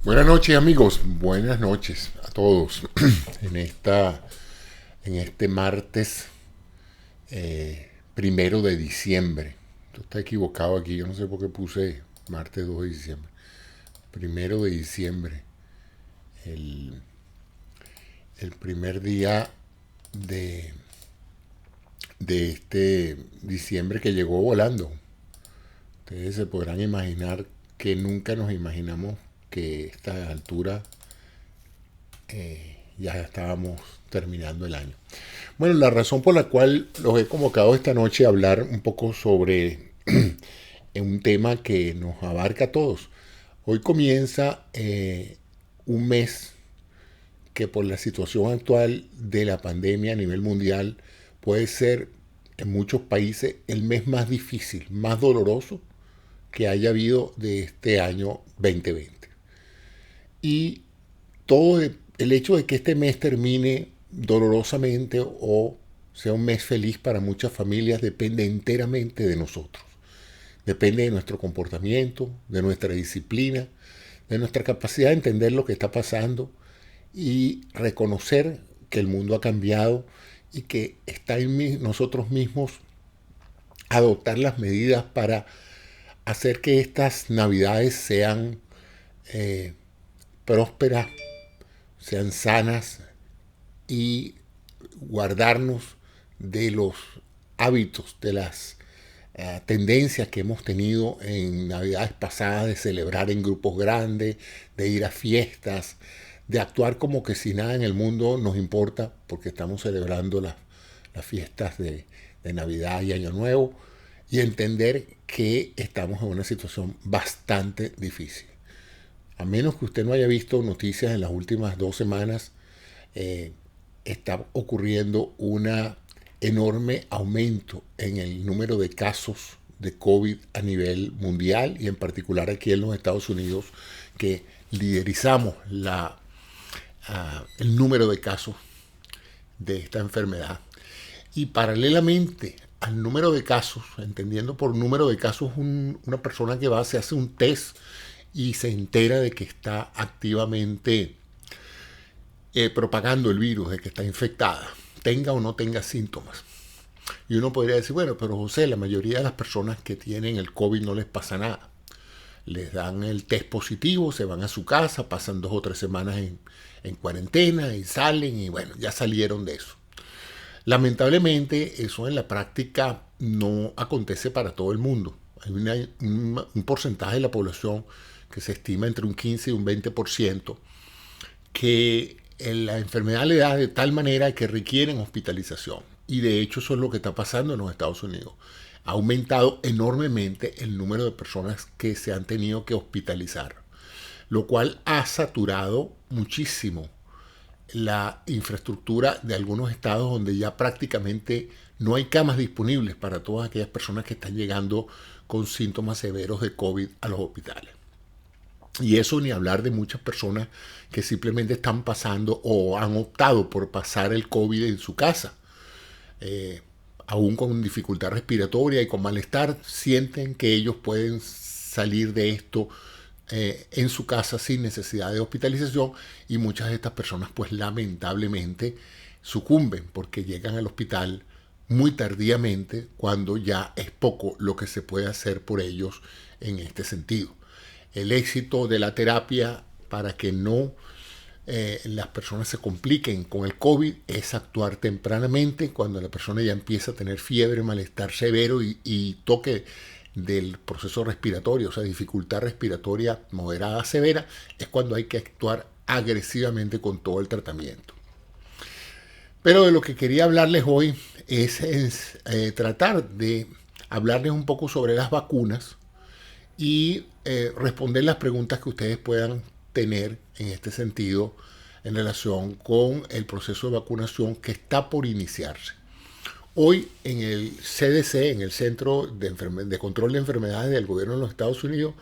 Buenas noches amigos, buenas noches a todos en este martes primero de diciembre. Esto está equivocado aquí, yo no sé por qué puse martes 2 de diciembre. Primero de diciembre, el, el primer día de, de este diciembre que llegó volando. Ustedes se podrán imaginar que nunca nos imaginamos que a esta altura ya estábamos terminando el año. Bueno, la razón por la cual los he convocado esta noche a hablar un poco sobre un tema que nos abarca a todos. Hoy comienza un mes que por la situación actual de la pandemia a nivel mundial puede ser en muchos países el mes más difícil, más doloroso que haya habido de este año 2020. Y todo el hecho de que este mes termine dolorosamente o sea un mes feliz para muchas familias depende enteramente de nosotros. Depende de nuestro comportamiento, de nuestra disciplina, de nuestra capacidad de entender lo que está pasando y reconocer que el mundo ha cambiado y que está en nosotros mismos adoptar las medidas para hacer que estas navidades sean eh, prósperas, sean sanas y guardarnos de los hábitos, de las tendencias que hemos tenido en navidades pasadas de celebrar en grupos grandes, de ir a fiestas, de actuar como que si nada en el mundo nos importa porque estamos celebrando las fiestas de Navidad y Año Nuevo y entender que estamos en una situación bastante difícil. A menos que usted no haya visto noticias en las últimas 2 semanas, eh, está ocurriendo un enorme aumento en el número de casos de COVID a nivel mundial y en particular aquí en los Estados Unidos, que liderizamos el número de casos de esta enfermedad. Y paralelamente al número de casos, entendiendo por número de casos una persona que va, se hace un test y se entera de que está activamente propagando el virus, de que está infectada, tenga o no tenga síntomas. Y uno podría decir, bueno, pero José, la mayoría de las personas que tienen el COVID no les pasa nada. Les dan el test positivo, se van a su casa, pasan 2 o 3 semanas en cuarentena y salen y bueno, ya salieron de eso. Lamentablemente eso en la práctica no acontece para todo el mundo. Hay un porcentaje de la población que se estima entre un 15 y un 20% que la enfermedad le da de tal manera que requieren hospitalización. Y de hecho eso es lo que está pasando en los Estados Unidos. Ha aumentado enormemente el número de personas que se han tenido que hospitalizar, lo cual ha saturado muchísimo la infraestructura de algunos estados donde ya prácticamente no hay camas disponibles para todas aquellas personas que están llegando con síntomas severos de COVID a los hospitales. Y eso ni hablar de muchas personas que simplemente están pasando o han optado por pasar el COVID en su casa. Aún con dificultad respiratoria y con malestar, sienten que ellos pueden salir de esto en su casa sin necesidad de hospitalización y muchas de estas personas pues lamentablemente sucumben porque llegan al hospital muy tardíamente cuando ya es poco lo que se puede hacer por ellos en este sentido. El éxito de la terapia para que no las personas se compliquen con el COVID es actuar tempranamente cuando la persona ya empieza a tener fiebre, malestar severo y toque del proceso respiratorio, o sea, dificultad respiratoria moderada a severa, es cuando hay que actuar agresivamente con todo el tratamiento. Pero de lo que quería hablarles hoy es tratar de hablarles un poco sobre las vacunas y responder las preguntas que ustedes puedan tener en este sentido en relación con el proceso de vacunación que está por iniciarse. Hoy en el CDC, en el Centro de Control de Enfermedades del Gobierno de los Estados Unidos,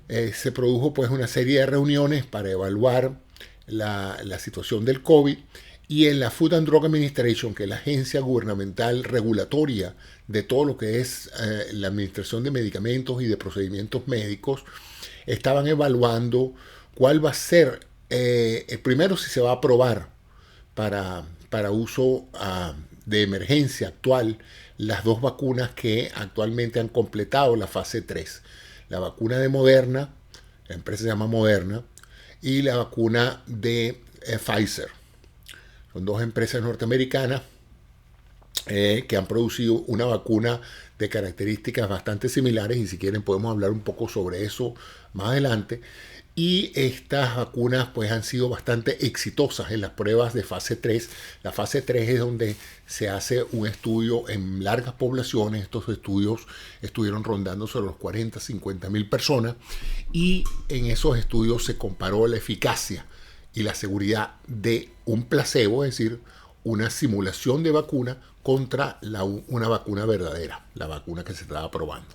se produjo pues una serie de reuniones para evaluar la situación del COVID y en la Food and Drug Administration, que es la agencia gubernamental regulatoria de todo lo que es la administración de medicamentos y de procedimientos médicos, estaban evaluando ¿Cuál va a ser? Primero, si se va a aprobar para uso de emergencia actual las dos vacunas que actualmente han completado la fase 3. La vacuna de Moderna, la empresa se llama Moderna, y la vacuna de Pfizer. Son dos empresas norteamericanas que han producido una vacuna de características bastante similares, y si quieren podemos hablar un poco sobre eso más adelante. Y estas vacunas pues han sido bastante exitosas en las pruebas de fase 3. La fase 3 es donde se hace un estudio en largas poblaciones. Estos estudios estuvieron rondando sobre los 40, 50 mil personas, y en esos estudios se comparó la eficacia y la seguridad de un placebo, es decir, una simulación de vacuna, contra una vacuna verdadera, la vacuna que se estaba probando.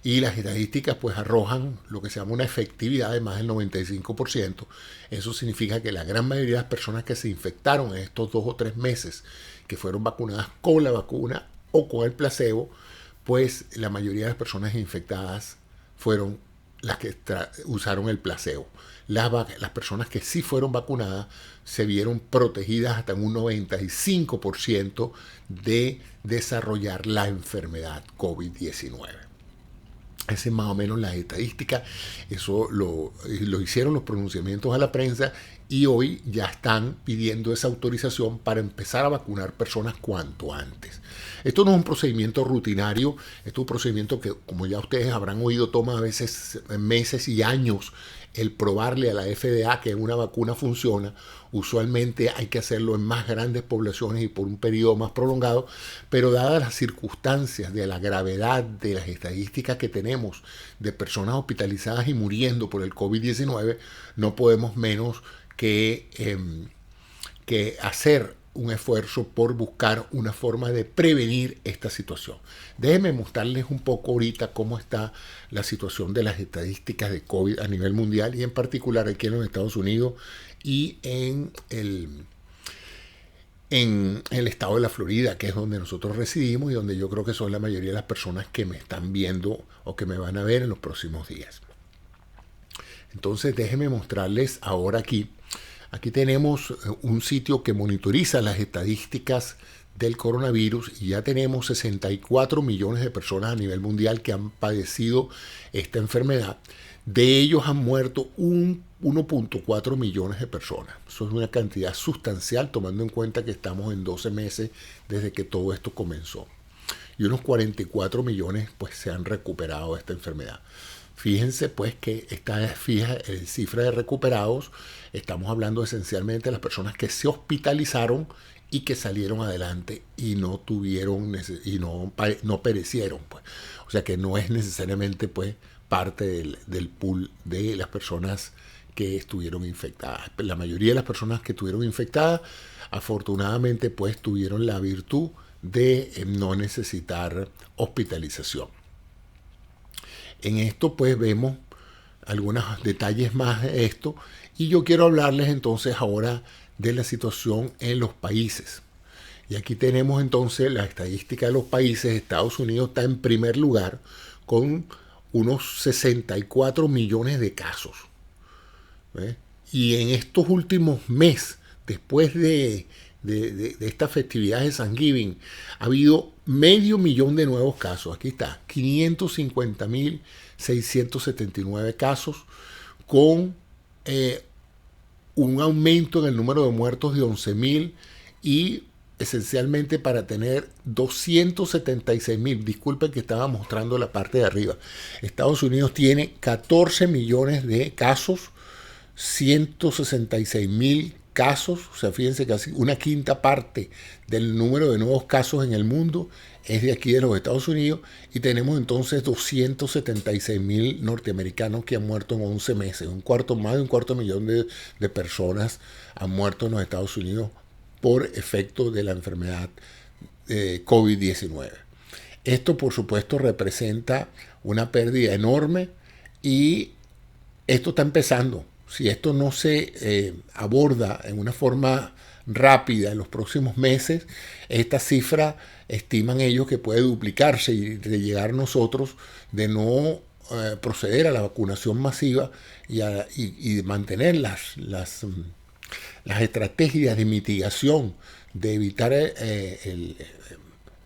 Y las estadísticas pues arrojan lo que se llama una efectividad de más del 95%. Eso significa que la gran mayoría de las personas que se infectaron en estos 2 o 3 meses, que fueron vacunadas con la vacuna o con el placebo, pues la mayoría de las personas infectadas fueron las que usaron el placebo. Las personas que sí fueron vacunadas se vieron protegidas hasta un 95% de desarrollar la enfermedad COVID-19. Esa es más o menos la estadística. Eso lo hicieron los pronunciamientos a la prensa, y hoy ya están pidiendo esa autorización para empezar a vacunar personas cuanto antes. Esto no es un procedimiento rutinario, esto es un procedimiento que, como ya ustedes habrán oído, toma a veces meses y años el probarle a la FDA que una vacuna funciona. Usualmente hay que hacerlo en más grandes poblaciones y por un periodo más prolongado, pero dadas las circunstancias de la gravedad de las estadísticas que tenemos de personas hospitalizadas y muriendo por el COVID-19, no podemos menos que hacer un esfuerzo por buscar una forma de prevenir esta situación. Déjenme mostrarles un poco ahorita cómo está la situación de las estadísticas de COVID a nivel mundial, y en particular aquí en los Estados Unidos y en el estado de la Florida, que es donde nosotros residimos y donde yo creo que son la mayoría de las personas que me están viendo o que me van a ver en los próximos días. Entonces déjenme mostrarles ahora aquí. Aquí tenemos un sitio que monitoriza las estadísticas del coronavirus, y ya tenemos 64 millones de personas a nivel mundial que han padecido esta enfermedad. De ellos han muerto 1.4 millones de personas. Eso es una cantidad sustancial, tomando en cuenta que estamos en 12 meses desde que todo esto comenzó. Y unos 44 millones pues se han recuperado de esta enfermedad. Fíjense pues que esta cifra de recuperados, estamos hablando esencialmente de las personas que se hospitalizaron y que salieron adelante y no perecieron, pues. O sea que no es necesariamente pues parte del pool de las personas que estuvieron infectadas. La mayoría de las personas que estuvieron infectadas, afortunadamente pues tuvieron la virtud de no necesitar hospitalización. En esto pues vemos algunos detalles más de esto, y yo quiero hablarles entonces ahora de la situación en los países. Y aquí tenemos entonces la estadística de los países. Estados Unidos está en primer lugar con unos 64 millones de casos. ¿Ve? Y en estos últimos meses, después de estas festividades de Thanksgiving, ha habido 500,000 de nuevos casos. Aquí está, 550,679 casos, con un aumento en el número de muertos de 11,000, y esencialmente para tener 276,000. Disculpen que estaba mostrando la parte de arriba. Estados Unidos tiene 14 millones de casos, 166,000 casos, o sea, fíjense, casi una quinta parte del número de nuevos casos en el mundo es de aquí de los Estados Unidos, y tenemos entonces 276,000 norteamericanos que han muerto en 11 meses. Más de un cuarto millón de personas han muerto en los Estados Unidos por efecto de la enfermedad COVID-19. Esto, por supuesto, representa una pérdida enorme, y esto está empezando. Si esto no se aborda en una forma rápida en los próximos meses, esta cifra estiman ellos que puede duplicarse, y de llegar nosotros de no proceder a la vacunación masiva y mantener las estrategias de mitigación, de evitar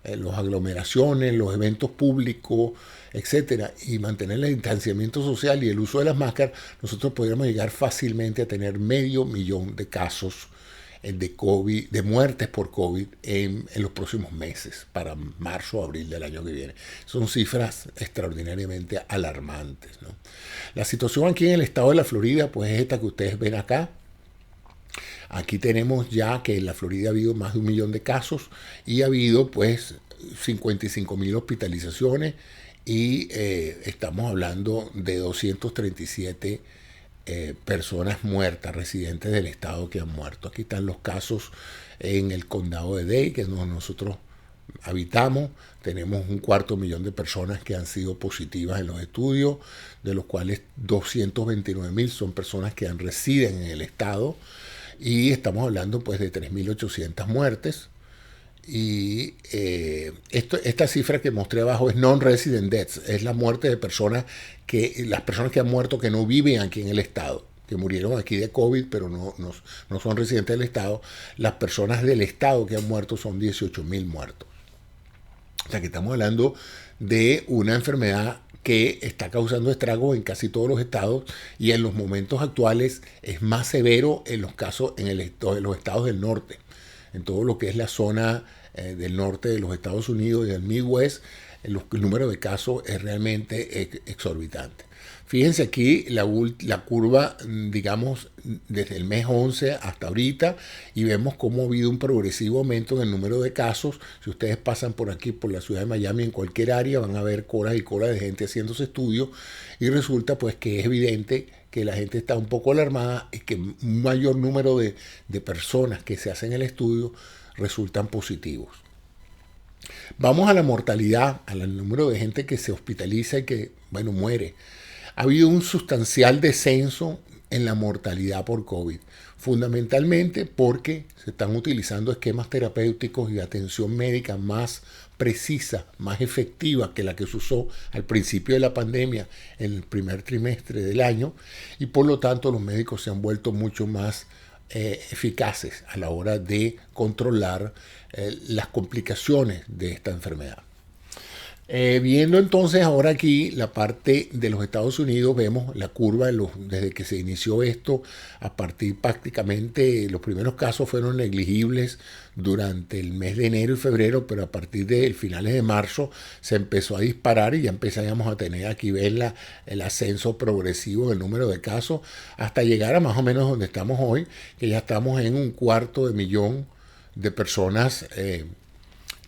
las aglomeraciones, los eventos públicos, etcétera, y mantener el distanciamiento social y el uso de las máscaras, nosotros podríamos llegar fácilmente a tener 500.000 de casos de COVID, de muertes por COVID en los próximos meses, para marzo o abril del año que viene. Son cifras extraordinariamente alarmantes, ¿no? La situación aquí en el estado de la Florida, pues es esta que ustedes ven acá. Aquí tenemos ya que en la Florida ha habido más de 1 millón de casos y ha habido pues 55.000 hospitalizaciones y estamos hablando de 237 personas muertas, residentes del estado que han muerto. Aquí están los casos en el condado de Dade, que es donde nosotros habitamos. Tenemos 250.000 de personas que han sido positivas en los estudios, de los cuales 229.000 son personas que residen en el estado. Y estamos hablando pues de 3.800 muertes. Y esta cifra que mostré abajo es non-resident deaths, es la muerte de las personas que han muerto que no viven aquí en el estado, que murieron aquí de COVID, pero no son residentes del estado. Las personas del estado que han muerto son 18.000 muertos. O sea que estamos hablando de una enfermedad que está causando estragos en casi todos los estados, y en los momentos actuales es más severo en los casos en los estados del norte. En todo lo que es la zona del norte de los Estados Unidos y del Midwest, el número de casos es realmente exorbitante. Fíjense aquí la curva, digamos, desde el mes 11 hasta ahorita, y vemos cómo ha habido un progresivo aumento en el número de casos. Si ustedes pasan por aquí, por la ciudad de Miami, en cualquier área, van a ver colas y colas de gente haciéndose estudios, y resulta pues que es evidente que la gente está un poco alarmada y que un mayor número de personas que se hacen el estudio resultan positivos. Vamos a la mortalidad, al número de gente que se hospitaliza y que, bueno, muere. Ha habido un sustancial descenso en la mortalidad por COVID, fundamentalmente porque se están utilizando esquemas terapéuticos y de atención médica más precisa, más efectiva que la que se usó al principio de la pandemia en el primer trimestre del año, y por lo tanto los médicos se han vuelto mucho más eficaces a la hora de controlar las complicaciones de esta enfermedad. Viendo entonces ahora aquí la parte de los Estados Unidos, vemos la curva desde que se inició esto, a partir prácticamente, los primeros casos fueron negligibles durante el mes de enero y febrero, pero a partir de finales de marzo se empezó a disparar y ya empezamos a tener aquí ver el ascenso progresivo del número de casos hasta llegar a más o menos donde estamos hoy, que ya estamos en 250.000 de personas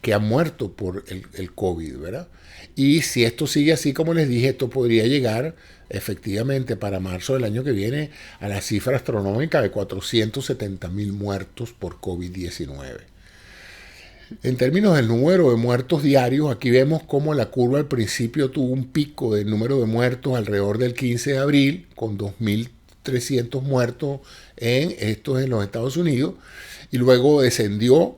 que han muerto por el COVID, ¿verdad? Y si esto sigue así, como les dije, esto podría llegar efectivamente para marzo del año que viene a la cifra astronómica de 470.000 muertos por COVID-19. En términos del número de muertos diarios, aquí vemos cómo la curva al principio tuvo un pico del número de muertos alrededor del 15 de abril, con 2.300 muertos en los Estados Unidos, y luego descendió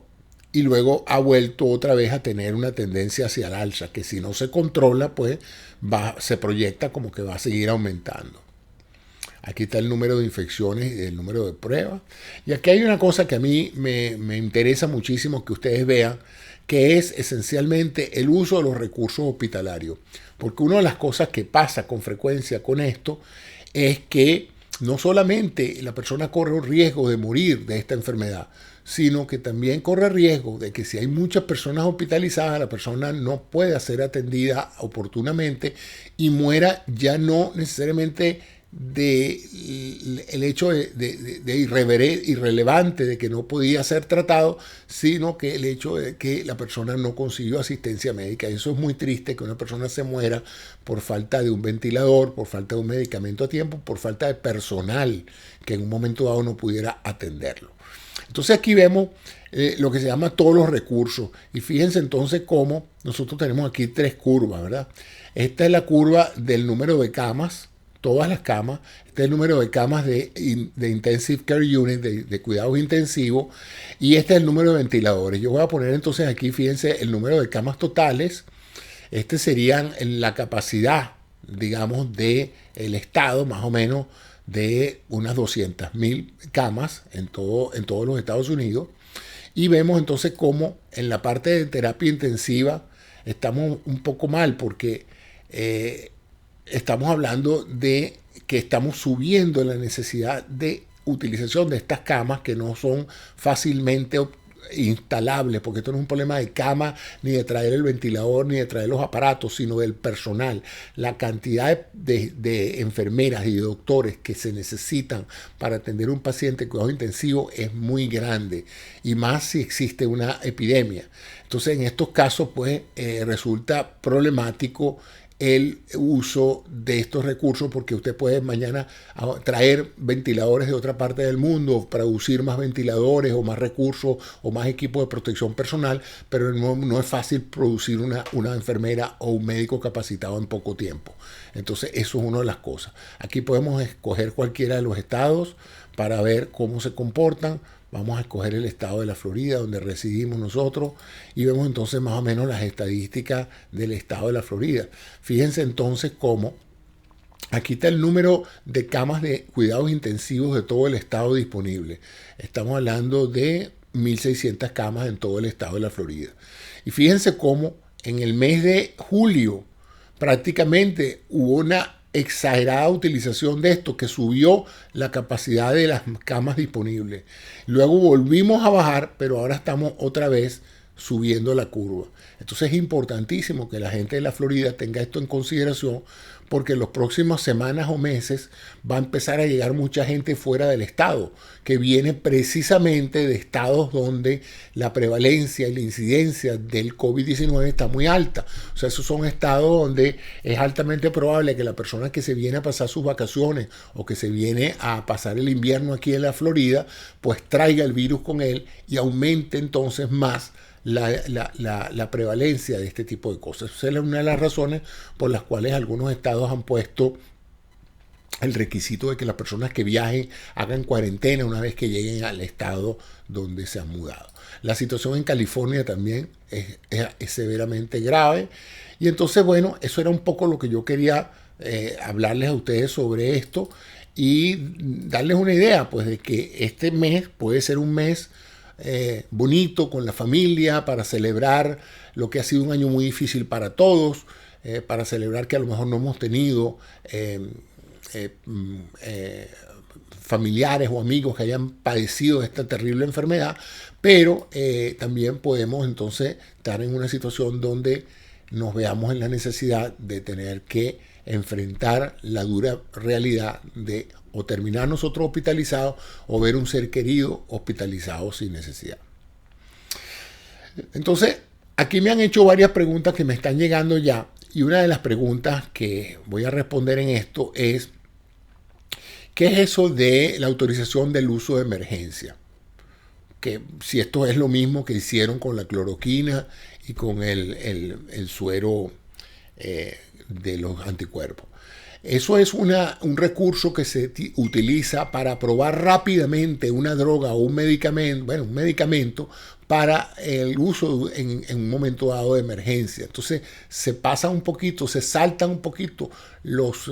y luego ha vuelto otra vez a tener una tendencia hacia el alza, que si no se controla, pues se proyecta como que va a seguir aumentando. Aquí está el número de infecciones y el número de pruebas. Y aquí hay una cosa que a mí me interesa muchísimo que ustedes vean, que es esencialmente el uso de los recursos hospitalarios. Porque una de las cosas que pasa con frecuencia con esto es que no solamente la persona corre un riesgo de morir de esta enfermedad, sino que también corre riesgo de que si hay muchas personas hospitalizadas, la persona no pueda ser atendida oportunamente y muera ya no necesariamente el hecho de irrelevante de que no podía ser tratado, sino que el hecho de que la persona no consiguió asistencia médica. Eso es muy triste, que una persona se muera por falta de un ventilador, por falta de un medicamento a tiempo, por falta de personal que en un momento dado no pudiera atenderlo. Entonces aquí vemos lo que se llama todos los recursos, y fíjense entonces cómo nosotros tenemos aquí 3 curvas, ¿verdad? Esta es la curva del número de camas, todas las camas. Este es el número de camas de Intensive Care Unit, de cuidados intensivos, y este es el número de ventiladores. Yo voy a poner entonces aquí, fíjense, el número de camas totales. Este serían la capacidad digamos, del Estado, más o menos de unas 200.000 camas en todos los Estados Unidos. Y vemos entonces cómo en la parte de terapia intensiva estamos un poco mal, porque estamos hablando de que estamos subiendo la necesidad de utilización de estas camas que no son fácilmente instalables, porque esto no es un problema de cama, ni de traer el ventilador, ni de traer los aparatos, sino del personal. La cantidad de enfermeras y de doctores que se necesitan para atender a un paciente en cuidado intensivo es muy grande, y más si existe una epidemia. Entonces, en estos casos, pues, resulta problemático el uso de estos recursos, porque usted puede mañana traer ventiladores de otra parte del mundo, producir más ventiladores o más recursos o más equipos de protección personal, pero no es fácil producir una enfermera o un médico capacitado en poco tiempo. Entonces, eso es una de las cosas. Aquí podemos escoger cualquiera de los estados para ver cómo se comportan. Vamos a escoger el estado de la Florida, donde residimos nosotros, y vemos entonces más o menos las estadísticas del estado de la Florida. Fíjense entonces cómo aquí está el número de camas de cuidados intensivos de todo el estado disponible. Estamos hablando de 1.600 camas en todo el estado de la Florida. Y fíjense cómo en el mes de julio prácticamente hubo una exagerada utilización de esto, que subió la capacidad de las camas disponibles. Luego volvimos a bajar, pero ahora estamos otra vez subiendo la curva. Entonces es importantísimo que la gente de la Florida tenga esto en consideración, porque en las próximas semanas o meses va a empezar a llegar mucha gente fuera del estado, que viene precisamente de estados donde la prevalencia y la incidencia del COVID-19 está muy alta. O sea, esos son estados donde es altamente probable que la persona que se viene a pasar sus vacaciones o que se viene a pasar el invierno aquí en la Florida, pues traiga el virus con él y aumente entonces más la prevalencia de este tipo de cosas. Esa es una de las razones por las cuales algunos estados han puesto el requisito de que las personas que viajen hagan cuarentena una vez que lleguen al estado donde se han mudado. La situación en California también es severamente grave. Y entonces, bueno, eso era un poco lo que yo quería hablarles a ustedes sobre esto y darles una idea, pues, de que este mes puede ser un mes bonito con la familia, para celebrar lo que ha sido un año muy difícil para todos, para celebrar que a lo mejor no hemos tenido familiares o amigos que hayan padecido esta terrible enfermedad, pero también podemos entonces estar en una situación donde nos veamos en la necesidad de tener que enfrentar la dura realidad de o terminar nosotros hospitalizados o ver un ser querido hospitalizado sin necesidad. Entonces, aquí me han hecho varias preguntas que me están llegando ya, y una de las preguntas que voy a responder en esto es: ¿qué es eso de la autorización del uso de emergencia? Que si esto es lo mismo que hicieron con la cloroquina y con el suero de los anticuerpos. Eso es un recurso que se utiliza para probar rápidamente una droga o un medicamento para el uso en un momento dado de emergencia. Entonces se pasa un poquito, se saltan un poquito los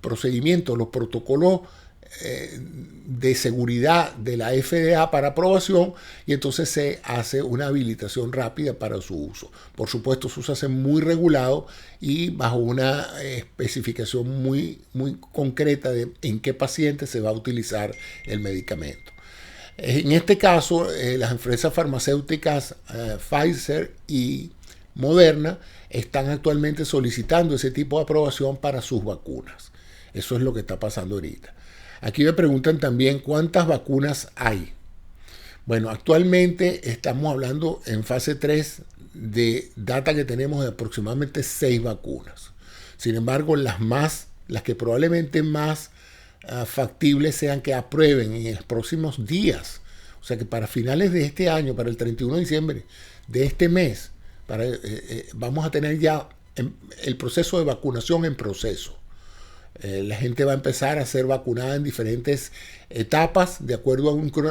procedimientos, los protocolos de seguridad de la FDA para aprobación, y entonces se hace una habilitación rápida para su uso. Por supuesto, eso se hace muy regulado y bajo una especificación muy concreta de en qué paciente se va a utilizar el medicamento. En este caso, las empresas farmacéuticas Pfizer y Moderna están actualmente solicitando ese tipo de aprobación para sus vacunas. Eso es lo que está pasando ahorita. Aquí me preguntan también cuántas vacunas hay. Bueno, actualmente estamos hablando en fase 3 de data que tenemos de aproximadamente 6 vacunas. Sin embargo, las que probablemente más factibles sean que aprueben en los próximos días. O sea que para finales de este año, para el 31 de diciembre de este mes, vamos a tener ya el proceso de vacunación en proceso. La gente va a empezar a ser vacunada en diferentes etapas de acuerdo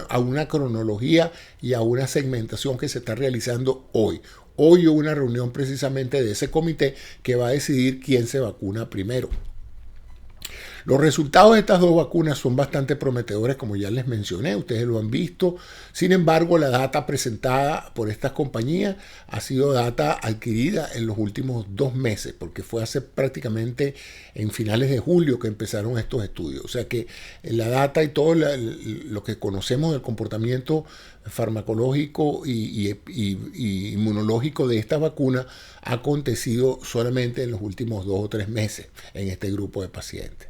a una cronología y a una segmentación que se está realizando hoy. Hoy hubo una reunión precisamente de ese comité que va a decidir quién se vacuna primero. Los resultados de estas dos vacunas son bastante prometedores, como ya les mencioné, ustedes lo han visto. Sin embargo, la data presentada por estas compañías ha sido data adquirida en los últimos 2 meses, porque fue hace prácticamente en finales de julio que empezaron estos estudios. O sea que la data y todo lo que conocemos del comportamiento farmacológico y inmunológico de esta vacuna ha acontecido solamente en los últimos 2 o 3 meses en este grupo de pacientes.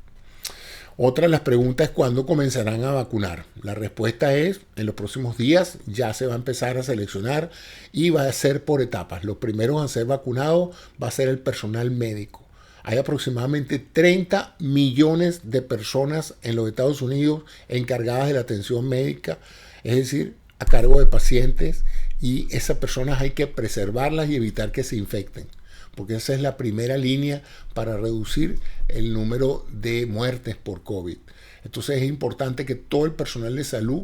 Otra de las preguntas es cuándo comenzarán a vacunar. La respuesta es en los próximos días ya se va a empezar a seleccionar y va a ser por etapas. Los primeros a ser vacunados va a ser el personal médico. Hay aproximadamente 30 millones de personas en los Estados Unidos encargadas de la atención médica, es decir, a cargo de pacientes, y esas personas hay que preservarlas y evitar que se infecten, porque esa es la primera línea para reducir el número de muertes por COVID. Entonces es importante que todo el personal de salud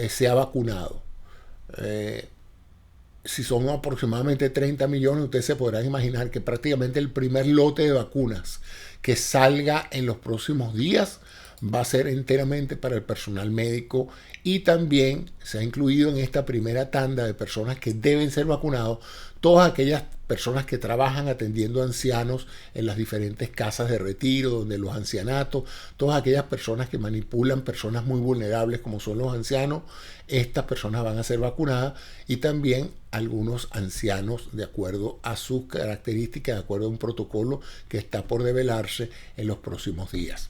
sea vacunado. Si son aproximadamente 30 millones, ustedes se podrán imaginar que prácticamente el primer lote de vacunas que salga en los próximos días va a ser enteramente para el personal médico, y también se ha incluido en esta primera tanda de personas que deben ser vacunados todas aquellas personas que trabajan atendiendo ancianos en las diferentes casas de retiro, donde los ancianatos, todas aquellas personas que manipulan personas muy vulnerables como son los ancianos, estas personas van a ser vacunadas, y también algunos ancianos de acuerdo a sus características, de acuerdo a un protocolo que está por develarse en los próximos días.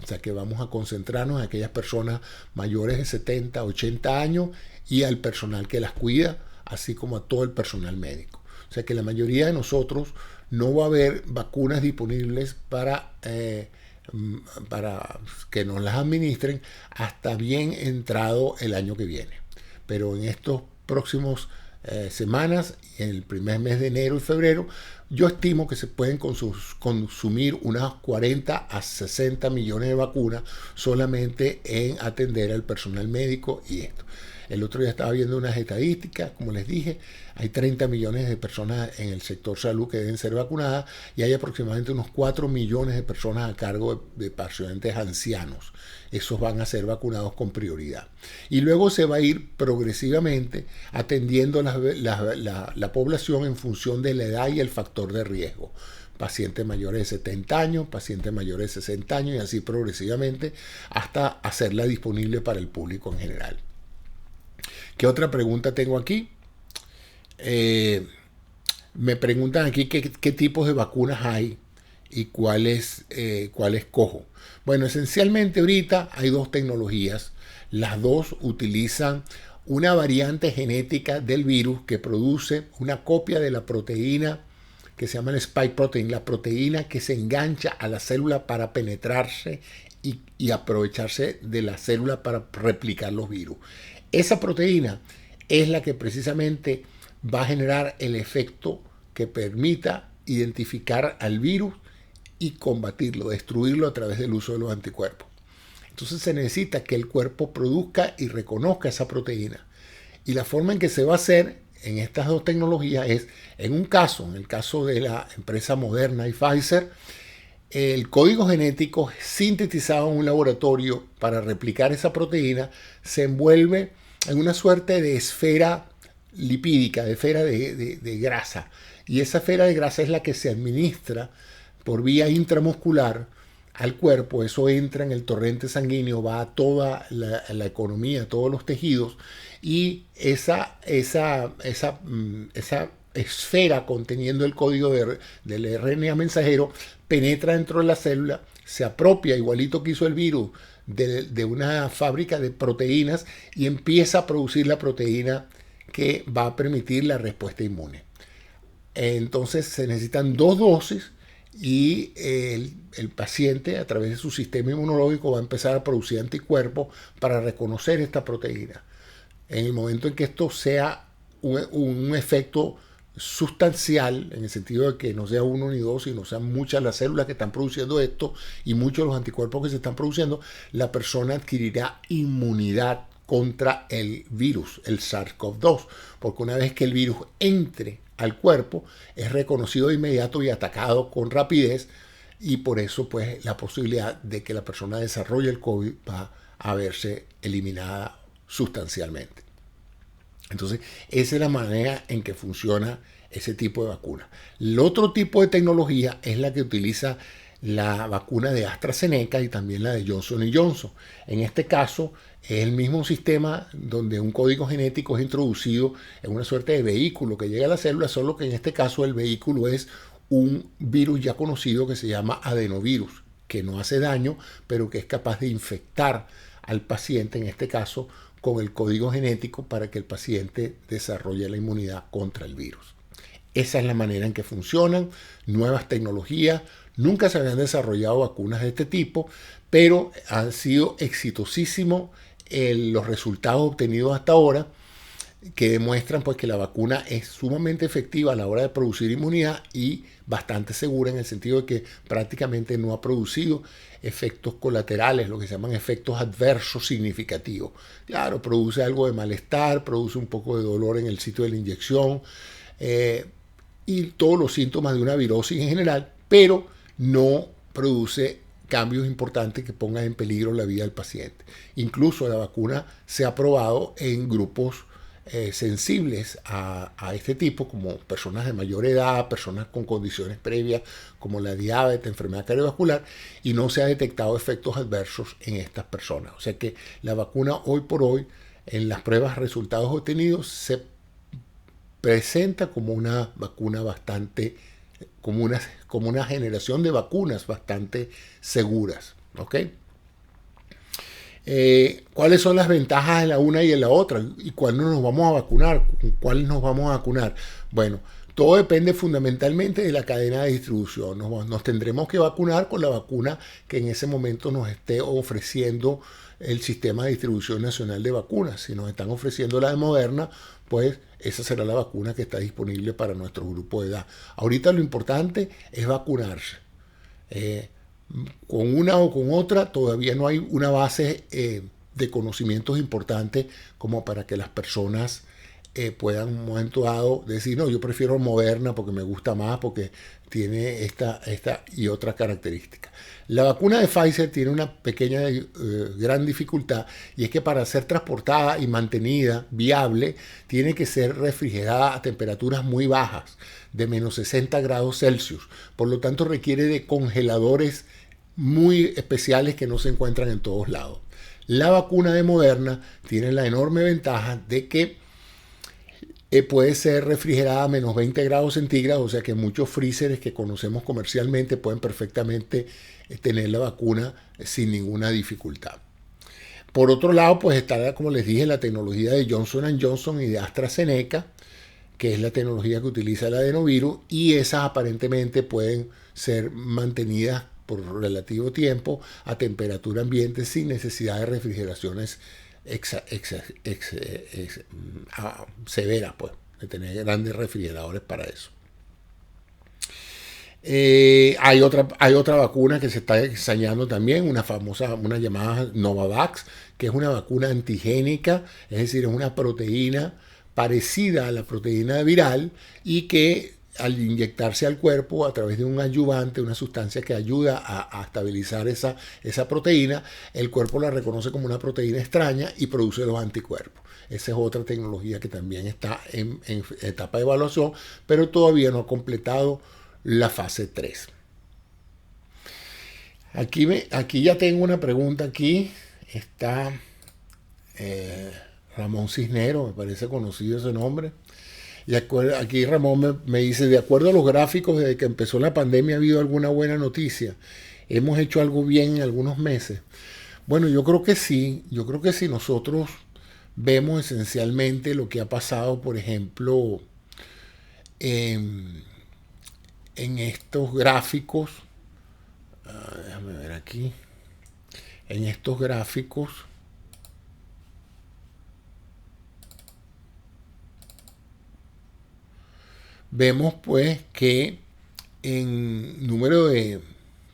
O sea que vamos a concentrarnos en aquellas personas mayores de 70, 80 años y al personal que las cuida, así como a todo el personal médico. O sea que la mayoría de nosotros no va a haber vacunas disponibles para que nos las administren hasta bien entrado el año que viene. Pero en estos próximos semanas, en el primer mes de enero y febrero, yo estimo que se pueden consumir unas 40 a 60 millones de vacunas solamente en atender al personal médico y esto. El otro día estaba viendo unas estadísticas, como les dije, hay 30 millones de personas en el sector salud que deben ser vacunadas, y hay aproximadamente unos 4 millones de personas a cargo de pacientes ancianos. Esos van a ser vacunados con prioridad. Y luego se va a ir progresivamente atendiendo la población en función de la edad y el factor de riesgo. Pacientes mayores de 70 años, pacientes mayores de 60 años, y así progresivamente hasta hacerla disponible para el público en general. ¿Qué otra pregunta tengo aquí? Me preguntan aquí qué tipos de vacunas hay y cuáles cojo. Bueno, esencialmente ahorita hay 2 tecnologías. Las 2 utilizan una variante genética del virus que produce una copia de la proteína que se llama el spike protein, la proteína que se engancha a la célula para penetrarse y aprovecharse de la célula para replicar los virus. Esa proteína es la que precisamente va a generar el efecto que permita identificar al virus y combatirlo, destruirlo a través del uso de los anticuerpos. Entonces se necesita que el cuerpo produzca y reconozca esa proteína. Y la forma en que se va a hacer en estas 2 tecnologías es, en el caso de la empresa Moderna y Pfizer, el código genético sintetizado en un laboratorio para replicar esa proteína se envuelve en una suerte de esfera lipídica, de esfera de grasa. Y esa esfera de grasa es la que se administra por vía intramuscular al cuerpo. Eso entra en el torrente sanguíneo, va a toda la economía, a todos los tejidos, y esa esfera conteniendo el código del RNA mensajero penetra dentro de la célula, se apropia, igualito que hizo el virus, de una fábrica de proteínas, y empieza a producir la proteína que va a permitir la respuesta inmune. Entonces se necesitan 2 dosis, y el paciente, a través de su sistema inmunológico, va a empezar a producir anticuerpos para reconocer esta proteína. En el momento en que esto sea un efecto sustancial, en el sentido de que no sea uno ni dos, sino sean muchas las células que están produciendo esto y muchos los anticuerpos que se están produciendo, la persona adquirirá inmunidad contra el virus, el SARS-CoV-2, porque una vez que el virus entre al cuerpo, es reconocido de inmediato y atacado con rapidez, y por eso pues la posibilidad de que la persona desarrolle el COVID va a verse eliminada sustancialmente. Entonces, esa es la manera en que funciona ese tipo de vacuna. El otro tipo de tecnología es la que utiliza la vacuna de AstraZeneca y también la de Johnson Johnson. En este caso, es el mismo sistema donde un código genético es introducido en una suerte de vehículo que llega a la célula, solo que en este caso el vehículo es un virus ya conocido que se llama adenovirus, que no hace daño, pero que es capaz de infectar al paciente, en este caso, con el código genético para que el paciente desarrolle la inmunidad contra el virus. Esa es la manera en que funcionan, nuevas tecnologías. Nunca se habían desarrollado vacunas de este tipo, pero han sido exitosísimos los resultados obtenidos hasta ahora, que demuestran pues que la vacuna es sumamente efectiva a la hora de producir inmunidad y bastante segura, en el sentido de que prácticamente no ha producido efectos colaterales, lo que se llaman efectos adversos significativos. Claro, produce algo de malestar, produce un poco de dolor en el sitio de la inyección y todos los síntomas de una virosis en general, pero no produce cambios importantes que pongan en peligro la vida del paciente. Incluso la vacuna se ha probado en grupos sensibles a este tipo, como personas de mayor edad, personas con condiciones previas como la diabetes, enfermedad cardiovascular, y no se ha detectado efectos adversos en estas personas. O sea que la vacuna hoy por hoy, en las pruebas, resultados obtenidos, se presenta como una vacuna bastante, como una generación de vacunas bastante seguras. ¿Ok? ¿Cuáles son las ventajas de la una y de la otra? ¿Y cuándo nos vamos a vacunar? ¿Con cuáles nos vamos a vacunar? Bueno, todo depende fundamentalmente de la cadena de distribución. Nos tendremos que vacunar con la vacuna que en ese momento nos esté ofreciendo el Sistema de Distribución Nacional de Vacunas. Si nos están ofreciendo la de Moderna, pues esa será la vacuna que está disponible para nuestro grupo de edad. Ahorita lo importante es vacunarse. Con una o con otra todavía no hay una base de conocimientos importantes como para que las personas puedan en un momento dado decir, no, yo prefiero Moderna porque me gusta más, porque tiene esta y otra característica. La vacuna de Pfizer tiene una pequeña, gran dificultad, y es que para ser transportada y mantenida viable, tiene que ser refrigerada a temperaturas muy bajas, de menos 60 grados Celsius. Por lo tanto, requiere de congeladores muy especiales que no se encuentran en todos lados. La vacuna de Moderna tiene la enorme ventaja de que puede ser refrigerada a menos 20 grados centígrados, o sea que muchos freezers que conocemos comercialmente pueden perfectamente tener la vacuna sin ninguna dificultad. Por otro lado, pues está, como les dije, la tecnología de Johnson Johnson y de AstraZeneca, que es la tecnología que utiliza el adenovirus, y esas aparentemente pueden ser mantenidas por relativo tiempo a temperatura ambiente sin necesidad de refrigeraciones severas, pues, de tener grandes refrigeradores para eso. Hay otra vacuna que se está ensayando también, una llamada Novavax, que es una vacuna antigénica, es decir, es una proteína parecida a la proteína viral y que al inyectarse al cuerpo a través de un adyuvante, una sustancia que ayuda a estabilizar esa proteína, el cuerpo la reconoce como una proteína extraña y produce los anticuerpos. Esa es otra tecnología que también está en etapa de evaluación, pero todavía no ha completado la fase 3. Aquí ya tengo una pregunta. Aquí está Ramón Cisnero, me parece conocido ese nombre. Y aquí Ramón me dice, de acuerdo a los gráficos, desde que empezó la pandemia ha habido alguna buena noticia. ¿Hemos hecho algo bien en algunos meses? Bueno, yo creo que sí. Yo creo que si nosotros vemos esencialmente lo que ha pasado, por ejemplo, en estos gráficos, déjame ver aquí, en estos gráficos, vemos pues que en número de,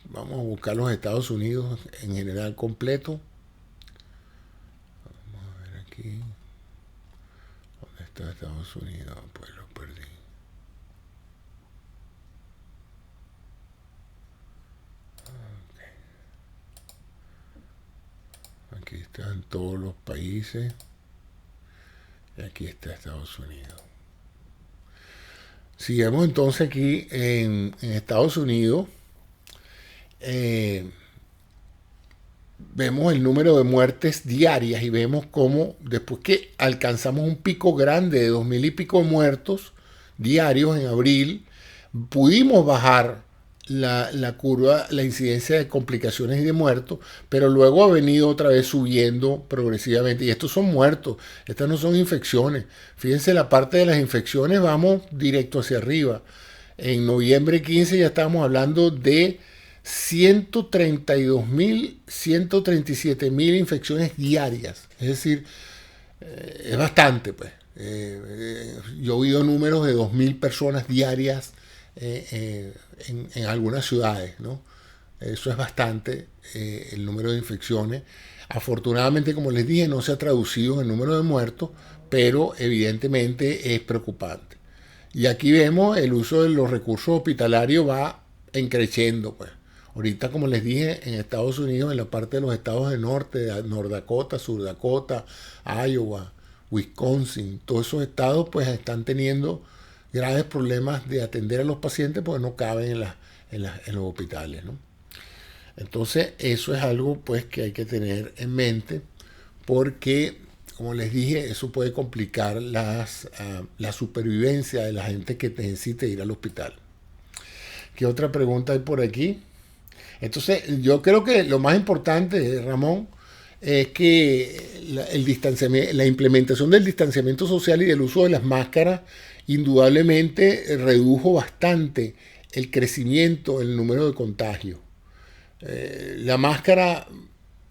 vamos a buscar los Estados Unidos en general completo. Vamos a ver aquí. ¿Dónde está Estados Unidos? Pues lo perdí. Aquí están todos los países. Y aquí está Estados Unidos. Si vemos entonces aquí en Estados Unidos, eh, vemos el número de muertes diarias y vemos cómo después que alcanzamos un pico grande de 2000 y pico muertos diarios en abril, pudimos bajar la curva, la incidencia de complicaciones y de muertos, pero luego ha venido otra vez subiendo progresivamente. Y estos son muertos, estas no son infecciones. Fíjense, la parte de las infecciones vamos directo hacia arriba. En noviembre 15 ya estábamos hablando de 132.000, 137.000 infecciones diarias. Es decir, es bastante, pues. Yo he oído números de 2.000 personas diarias en algunas ciudades, ¿no? Eso es bastante, el número de infecciones. Afortunadamente, como les dije, no se ha traducido en el número de muertos, pero evidentemente es preocupante. Y aquí vemos el uso de los recursos hospitalarios va creciendo, pues. Ahorita, como les dije, en Estados Unidos, en la parte de los estados del norte, de North Dakota, Sur Dakota, Iowa, Wisconsin, todos esos estados pues están teniendo graves problemas de atender a los pacientes porque no caben en los hospitales, ¿no? Entonces, eso es algo pues que hay que tener en mente porque, como les dije, eso puede complicar la supervivencia de la gente que necesite ir al hospital. ¿Qué otra pregunta hay por aquí? Entonces, yo creo que lo más importante, Ramón, es que la implementación del distanciamiento social y del uso de las máscaras indudablemente redujo bastante el crecimiento, el número de contagios. La máscara,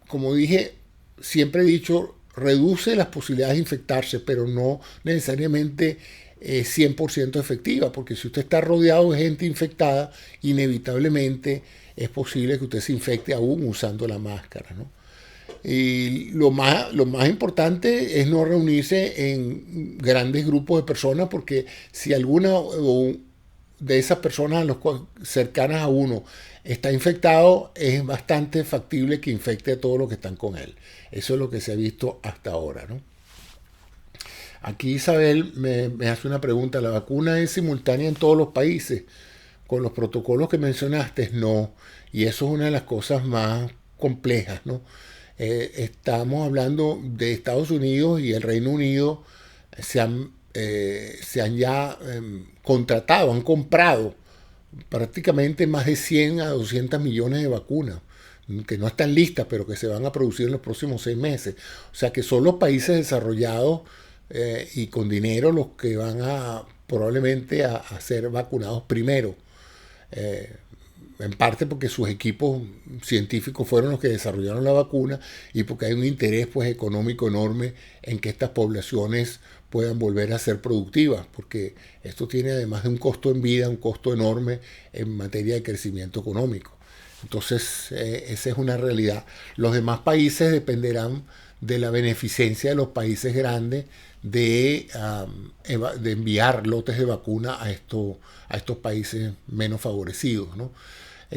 como dije, siempre he dicho, reduce las posibilidades de infectarse, pero no necesariamente 100% efectiva, porque si usted está rodeado de gente infectada, inevitablemente es posible que usted se infecte aún usando la máscara, ¿no? Y lo más importante es no reunirse en grandes grupos de personas, porque si alguna de esas personas cercanas a uno está infectado, es bastante factible que infecte a todos los que están con él. Eso es lo que se ha visto hasta ahora, ¿no? Aquí Isabel me hace una pregunta. ¿La vacuna es simultánea en todos los países? Con los protocolos que mencionaste, no. Y eso es una de las cosas más complejas, ¿no? Estamos hablando de Estados Unidos y el Reino Unido se han ya contratado, han comprado prácticamente más de 100 a 200 millones de vacunas que no están listas, pero que se van a producir en los próximos 6 meses. O sea que son los países desarrollados y con dinero los que van a probablemente a ser vacunados primero. En parte porque sus equipos científicos fueron los que desarrollaron la vacuna y porque hay un interés pues económico enorme en que estas poblaciones puedan volver a ser productivas, porque esto tiene además de un costo en vida, un costo enorme en materia de crecimiento económico. Entonces, esa es una realidad. Los demás países dependerán de la beneficencia de los países grandes de enviar lotes de vacuna a estos países menos favorecidos, ¿no?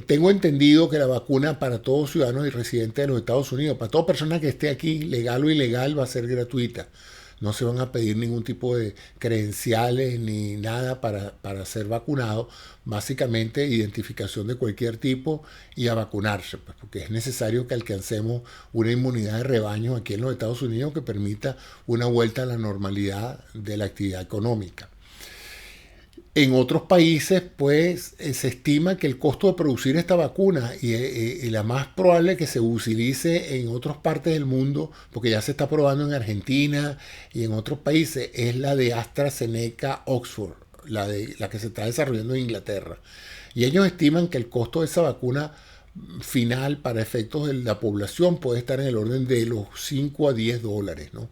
Tengo entendido que la vacuna para todos ciudadanos y residentes de los Estados Unidos, para toda persona que esté aquí, legal o ilegal, va a ser gratuita. No se van a pedir ningún tipo de credenciales ni nada para ser vacunado. Básicamente identificación de cualquier tipo y a vacunarse, pues, porque es necesario que alcancemos una inmunidad de rebaño aquí en los Estados Unidos que permita una vuelta a la normalidad de la actividad económica. En otros países, pues, se estima que el costo de producir esta vacuna y la más probable que se utilice en otras partes del mundo, porque ya se está probando en Argentina y en otros países, es la de AstraZeneca Oxford, la que se está desarrollando en Inglaterra. Y ellos estiman que el costo de esa vacuna final para efectos de la población puede estar en el orden de los 5 a 10 dólares, ¿no?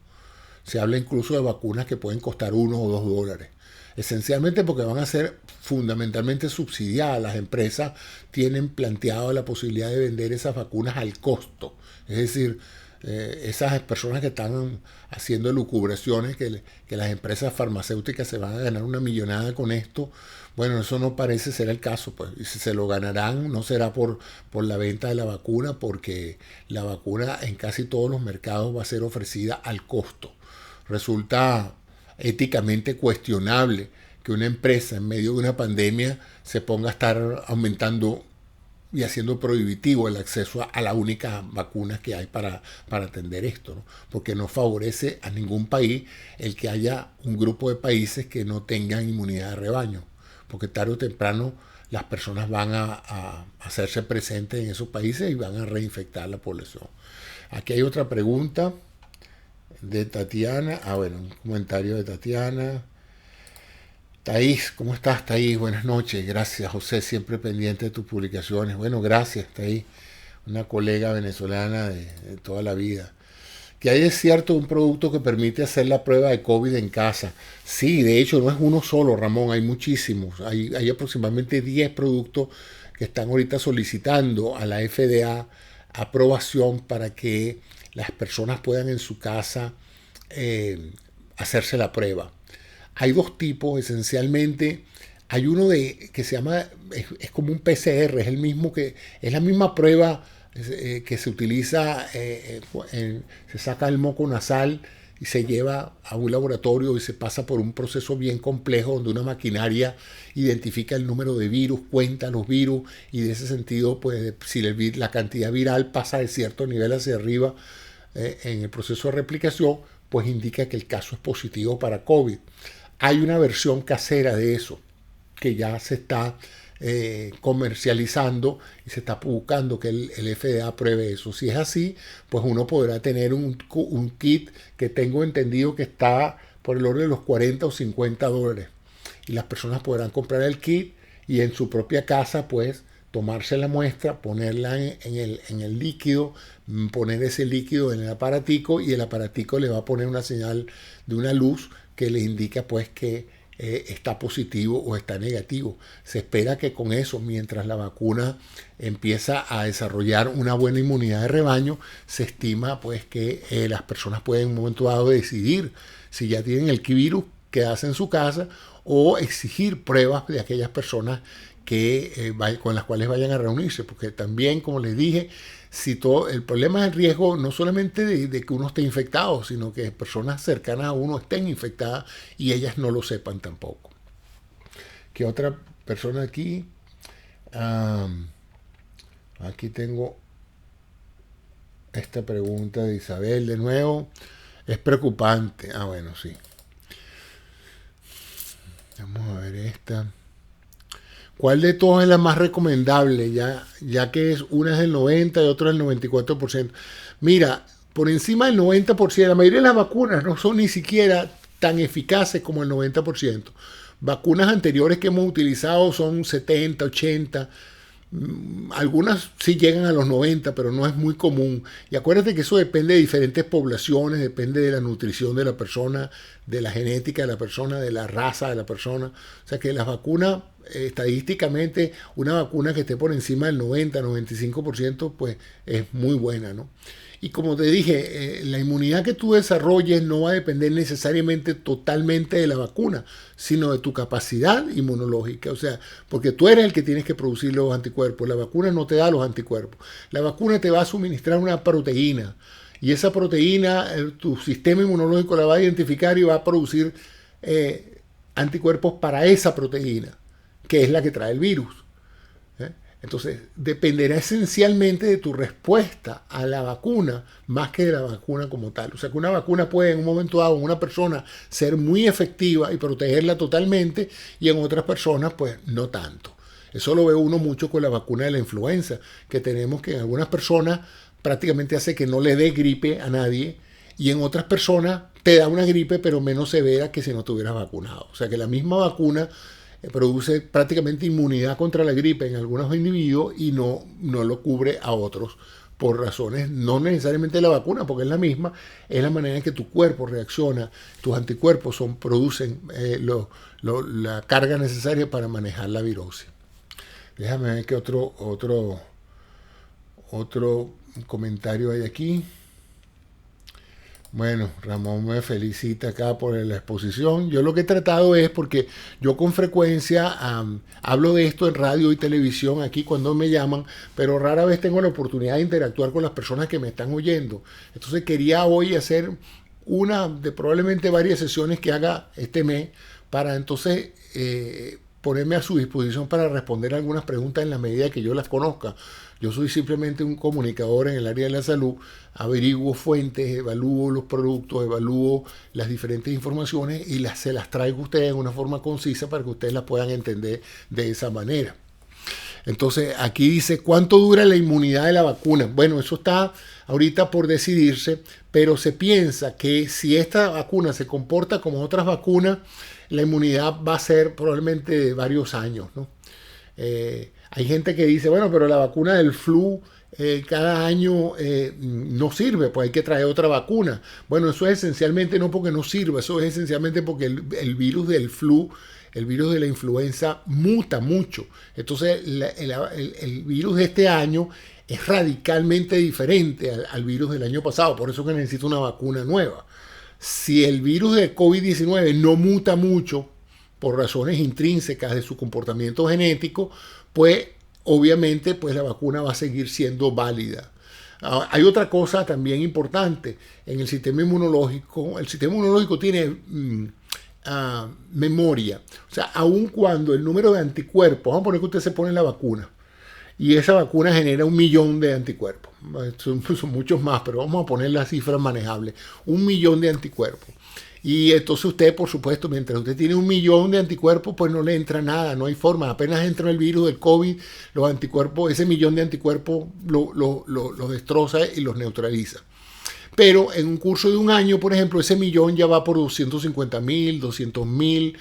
Se habla incluso de vacunas que pueden costar 1 o 2 dólares. Esencialmente porque van a ser fundamentalmente subsidiadas. Las empresas tienen planteado la posibilidad de vender esas vacunas al costo. Es decir, esas personas que están haciendo lucubraciones que las empresas farmacéuticas se van a ganar una millonada con esto, bueno, eso no parece ser el caso, pues. Y si se lo ganarán, no será por la venta de la vacuna, porque la vacuna en casi todos los mercados va a ser ofrecida al costo. Resulta éticamente cuestionable que una empresa en medio de una pandemia se ponga a estar aumentando y haciendo prohibitivo el acceso a la única vacuna que hay para atender esto, ¿no? Porque no favorece a ningún país el que haya un grupo de países que no tengan inmunidad de rebaño, porque tarde o temprano las personas van a hacerse presentes en esos países y van a reinfectar la población. Aquí hay otra pregunta de Tatiana. Bueno, un comentario de Tatiana. Taís, ¿cómo estás, Taís? Buenas noches. Gracias, José, siempre pendiente de tus publicaciones. Bueno, gracias, Taís, una colega venezolana de toda la vida. Que hay, es cierto, un producto que permite hacer la prueba de COVID en casa. Sí, de hecho, no es uno solo, Ramón, hay muchísimos. Hay aproximadamente 10 productos que están ahorita solicitando a la FDA aprobación para que las personas puedan en su casa hacerse la prueba. Hay dos tipos, esencialmente. Hay uno que se llama, es como un PCR, es el mismo es la misma prueba que se utiliza, se saca el moco nasal y se lleva a un laboratorio y se pasa por un proceso bien complejo donde una maquinaria identifica el número de virus, cuenta los virus y de ese sentido, pues si la cantidad viral pasa de cierto nivel hacia arriba en el proceso de replicación, pues indica que el caso es positivo para COVID. Hay una versión casera de eso que ya se está comercializando y se está buscando que el FDA apruebe eso. Si es así, pues uno podrá tener un kit que tengo entendido que está por el orden de los 40 o 50 dólares. Y las personas podrán comprar el kit y en su propia casa, pues, tomarse la muestra, ponerla en el líquido, poner ese líquido en el aparatico y el aparatico le va a poner una señal de una luz que le indica pues que está positivo o está negativo. Se espera que con eso, mientras la vacuna empieza a desarrollar una buena inmunidad de rebaño, se estima pues que las personas pueden en un momento dado decidir si ya tienen el virus, quedarse en su casa o exigir pruebas de aquellas personas con las cuales vayan a reunirse, porque también, como les dije, el problema es el riesgo no solamente de que uno esté infectado, sino que personas cercanas a uno estén infectadas y ellas no lo sepan tampoco. ¿Qué otra persona aquí? Aquí tengo esta pregunta de Isabel de nuevo. Es preocupante. Bueno, sí. Vamos a ver esta. ¿Cuál de todos es la más recomendable? Ya que una es del 90% y otra del 94%. Mira, por encima del 90%, la mayoría de las vacunas no son ni siquiera tan eficaces como el 90%. Vacunas anteriores que hemos utilizado son 70, 80. Algunas sí llegan a los 90, pero no es muy común. Y acuérdate que eso depende de diferentes poblaciones, depende de la nutrición de la persona, de la genética de la persona, de la raza de la persona. O sea que las vacunas, estadísticamente, una vacuna que esté por encima del 90, 95%, pues es muy buena, ¿no? Y como te dije, la inmunidad que tú desarrolles no va a depender necesariamente totalmente de la vacuna, sino de tu capacidad inmunológica. O sea, porque tú eres el que tienes que producir los anticuerpos. La vacuna no te da los anticuerpos. La vacuna te va a suministrar una proteína. Y esa proteína, tu sistema inmunológico la va a identificar y va a producir anticuerpos para esa proteína, que es la que trae el virus. Entonces, dependerá esencialmente de tu respuesta a la vacuna más que de la vacuna como tal. O sea, que una vacuna puede en un momento dado en una persona ser muy efectiva y protegerla totalmente y en otras personas, pues, no tanto. Eso lo ve uno mucho con la vacuna de la influenza, que tenemos que en algunas personas prácticamente hace que no le dé gripe a nadie y en otras personas te da una gripe pero menos severa que si no te hubieras vacunado. O sea, que la misma vacuna produce prácticamente inmunidad contra la gripe en algunos individuos y no lo cubre a otros por razones no necesariamente de la vacuna, porque es la misma, es la manera en que tu cuerpo reacciona, tus anticuerpos producen la carga necesaria para manejar la virosis. Déjame ver qué otro comentario hay aquí. Bueno, Ramón me felicita acá por la exposición. Yo lo que he tratado es, porque yo con frecuencia hablo de esto en radio y televisión aquí cuando me llaman, pero rara vez tengo la oportunidad de interactuar con las personas que me están oyendo. Entonces quería hoy hacer una de probablemente varias sesiones que haga este mes para entonces ponerme a su disposición para responder algunas preguntas en la medida que yo las conozca. Yo soy simplemente un comunicador en el área de la salud, averiguo fuentes, evalúo los productos, evalúo las diferentes informaciones y se las traigo a ustedes en una forma concisa para que ustedes las puedan entender de esa manera. Entonces, aquí dice, ¿cuánto dura la inmunidad de la vacuna? Bueno, eso está ahorita por decidirse, pero se piensa que si esta vacuna se comporta como otras vacunas, la inmunidad va a ser probablemente de varios años, ¿no? Hay gente que dice, bueno, pero la vacuna del flu cada año no sirve, pues hay que traer otra vacuna. Bueno, eso es esencialmente no porque no sirva, eso es esencialmente porque el virus del flu, el virus de la influenza muta mucho. Entonces el virus de este año es radicalmente diferente al virus del año pasado, por eso que necesita una vacuna nueva. Si el virus de COVID-19 no muta mucho por razones intrínsecas de su comportamiento genético, pues obviamente pues la vacuna va a seguir siendo válida. Hay otra cosa también importante en el sistema inmunológico. El sistema inmunológico tiene memoria. O sea, aun cuando el número de anticuerpos, vamos a poner que usted se pone la vacuna y esa vacuna genera 1 millón de anticuerpos. Son muchos más, pero vamos a poner las cifras manejables. 1 millón de anticuerpos. Y entonces usted, por supuesto, mientras usted tiene 1 millón de anticuerpos, pues no le entra nada, no hay forma. Apenas entra el virus del COVID, los anticuerpos, ese millón de anticuerpos los destroza y los neutraliza. Pero en un curso de un año, por ejemplo, ese millón ya va por 250.000, 200.000,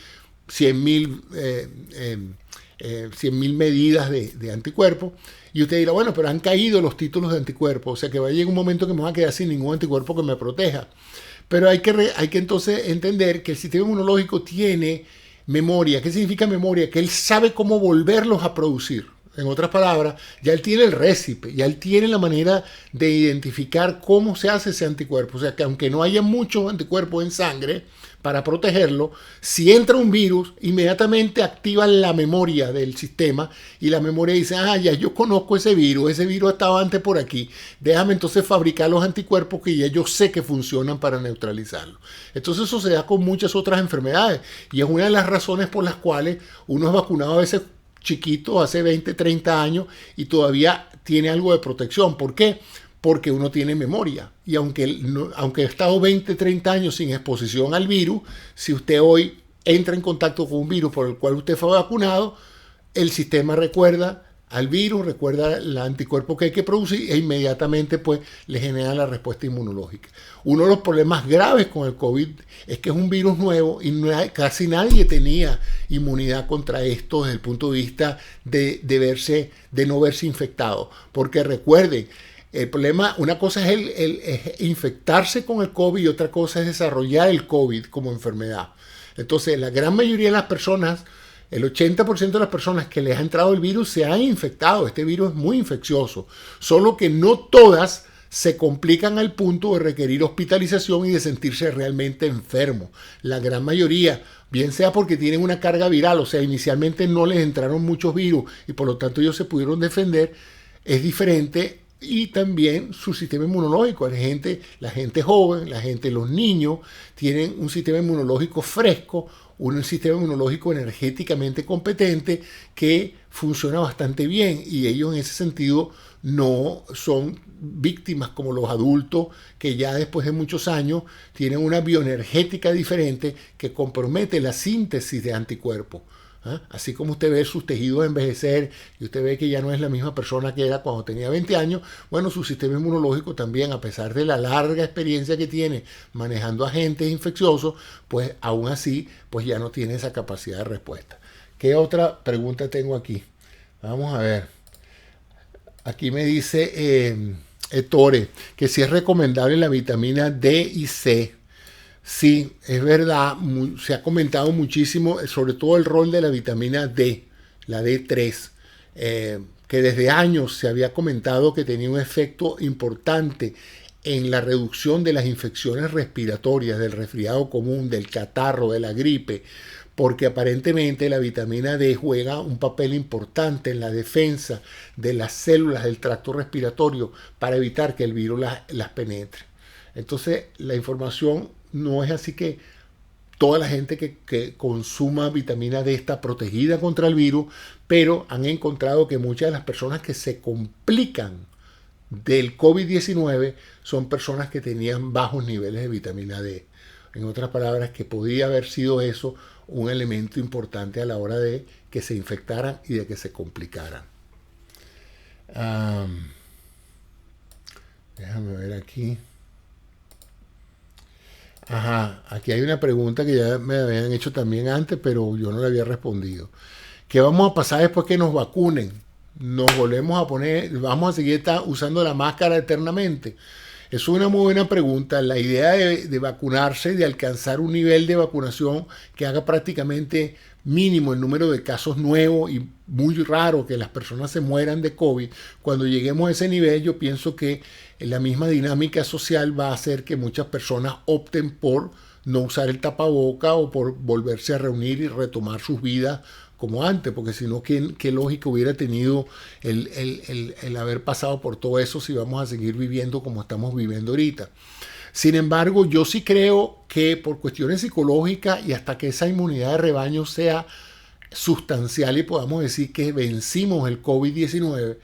100.000 medidas de anticuerpos. Y usted dirá, bueno, pero han caído los títulos de anticuerpos, o sea que va a llegar un momento que me va a quedar sin ningún anticuerpo que me proteja. Pero hay que entonces entender que el sistema inmunológico tiene memoria. ¿Qué significa memoria? Que él sabe cómo volverlos a producir. En otras palabras, ya él tiene el récipe, ya él tiene la manera de identificar cómo se hace ese anticuerpo. O sea, que aunque no haya muchos anticuerpos en sangre para protegerlo, si entra un virus, inmediatamente activa la memoria del sistema y la memoria dice, ya yo conozco ese virus estaba antes por aquí, déjame entonces fabricar los anticuerpos que ya yo sé que funcionan para neutralizarlo. Entonces eso se da con muchas otras enfermedades y es una de las razones por las cuales uno es vacunado a veces chiquito, hace 20, 30 años y todavía tiene algo de protección. ¿Por qué? Porque uno tiene memoria. Y aunque ha estado 20, 30 años sin exposición al virus, si usted hoy entra en contacto con un virus por el cual usted fue vacunado, el sistema recuerda al virus, recuerda el anticuerpo que hay que producir e inmediatamente pues le genera la respuesta inmunológica. Uno de los problemas graves con el COVID es que es un virus nuevo y casi nadie tenía inmunidad contra esto desde el punto de vista de no verse infectado. Porque recuerden, el problema, una cosa es infectarse con el COVID y otra cosa es desarrollar el COVID como enfermedad. Entonces, la gran mayoría de las personas, el 80% de las personas que les ha entrado el virus se han infectado. Este virus es muy infeccioso. Solo que no todas se complican al punto de requerir hospitalización y de sentirse realmente enfermos. La gran mayoría, bien sea porque tienen una carga viral, o sea, inicialmente no les entraron muchos virus y por lo tanto ellos se pudieron defender, es diferente. Y también su sistema inmunológico. La gente joven, los niños, tienen un sistema inmunológico fresco, un sistema inmunológico energéticamente competente que funciona bastante bien y ellos en ese sentido no son víctimas como los adultos que ya después de muchos años tienen una bioenergética diferente que compromete la síntesis de anticuerpos. Así como usted ve sus tejidos envejecer y usted ve que ya no es la misma persona que era cuando tenía 20 años, bueno, su sistema inmunológico también, a pesar de la larga experiencia que tiene manejando agentes infecciosos, pues aún así, pues ya no tiene esa capacidad de respuesta. ¿Qué otra pregunta tengo aquí? Vamos a ver. Aquí me dice Ettore, que si es recomendable la vitamina D y C. Sí, es verdad, se ha comentado muchísimo, sobre todo el rol de la vitamina D, la D3, que desde años se había comentado que tenía un efecto importante en la reducción de las infecciones respiratorias, del resfriado común, del catarro, de la gripe, porque aparentemente la vitamina D juega un papel importante en la defensa de las células del tracto respiratorio para evitar que el virus las penetre. Entonces, la información no es así que toda la gente que consuma vitamina D está protegida contra el virus, pero han encontrado que muchas de las personas que se complican del COVID-19 son personas que tenían bajos niveles de vitamina D. En otras palabras, que podía haber sido eso un elemento importante a la hora de que se infectaran y de que se complicaran. Déjame ver aquí. Ajá, aquí hay una pregunta que ya me habían hecho también antes, pero yo no le había respondido. ¿Qué vamos a pasar después que nos vacunen? ¿Nos volvemos a poner, vamos a seguir usando la máscara eternamente? Es una muy buena pregunta. La idea de vacunarse, de alcanzar un nivel de vacunación que haga prácticamente mínimo el número de casos nuevos y muy raro que las personas se mueran de COVID. Cuando lleguemos a ese nivel, yo pienso que la misma dinámica social va a hacer que muchas personas opten por no usar el tapaboca o por volverse a reunir y retomar sus vidas como antes, porque si no, ¿qué lógica hubiera tenido el haber pasado por todo eso si vamos a seguir viviendo como estamos viviendo ahorita? Sin embargo, yo sí creo que por cuestiones psicológicas y hasta que esa inmunidad de rebaño sea sustancial y podamos decir que vencimos el COVID-19,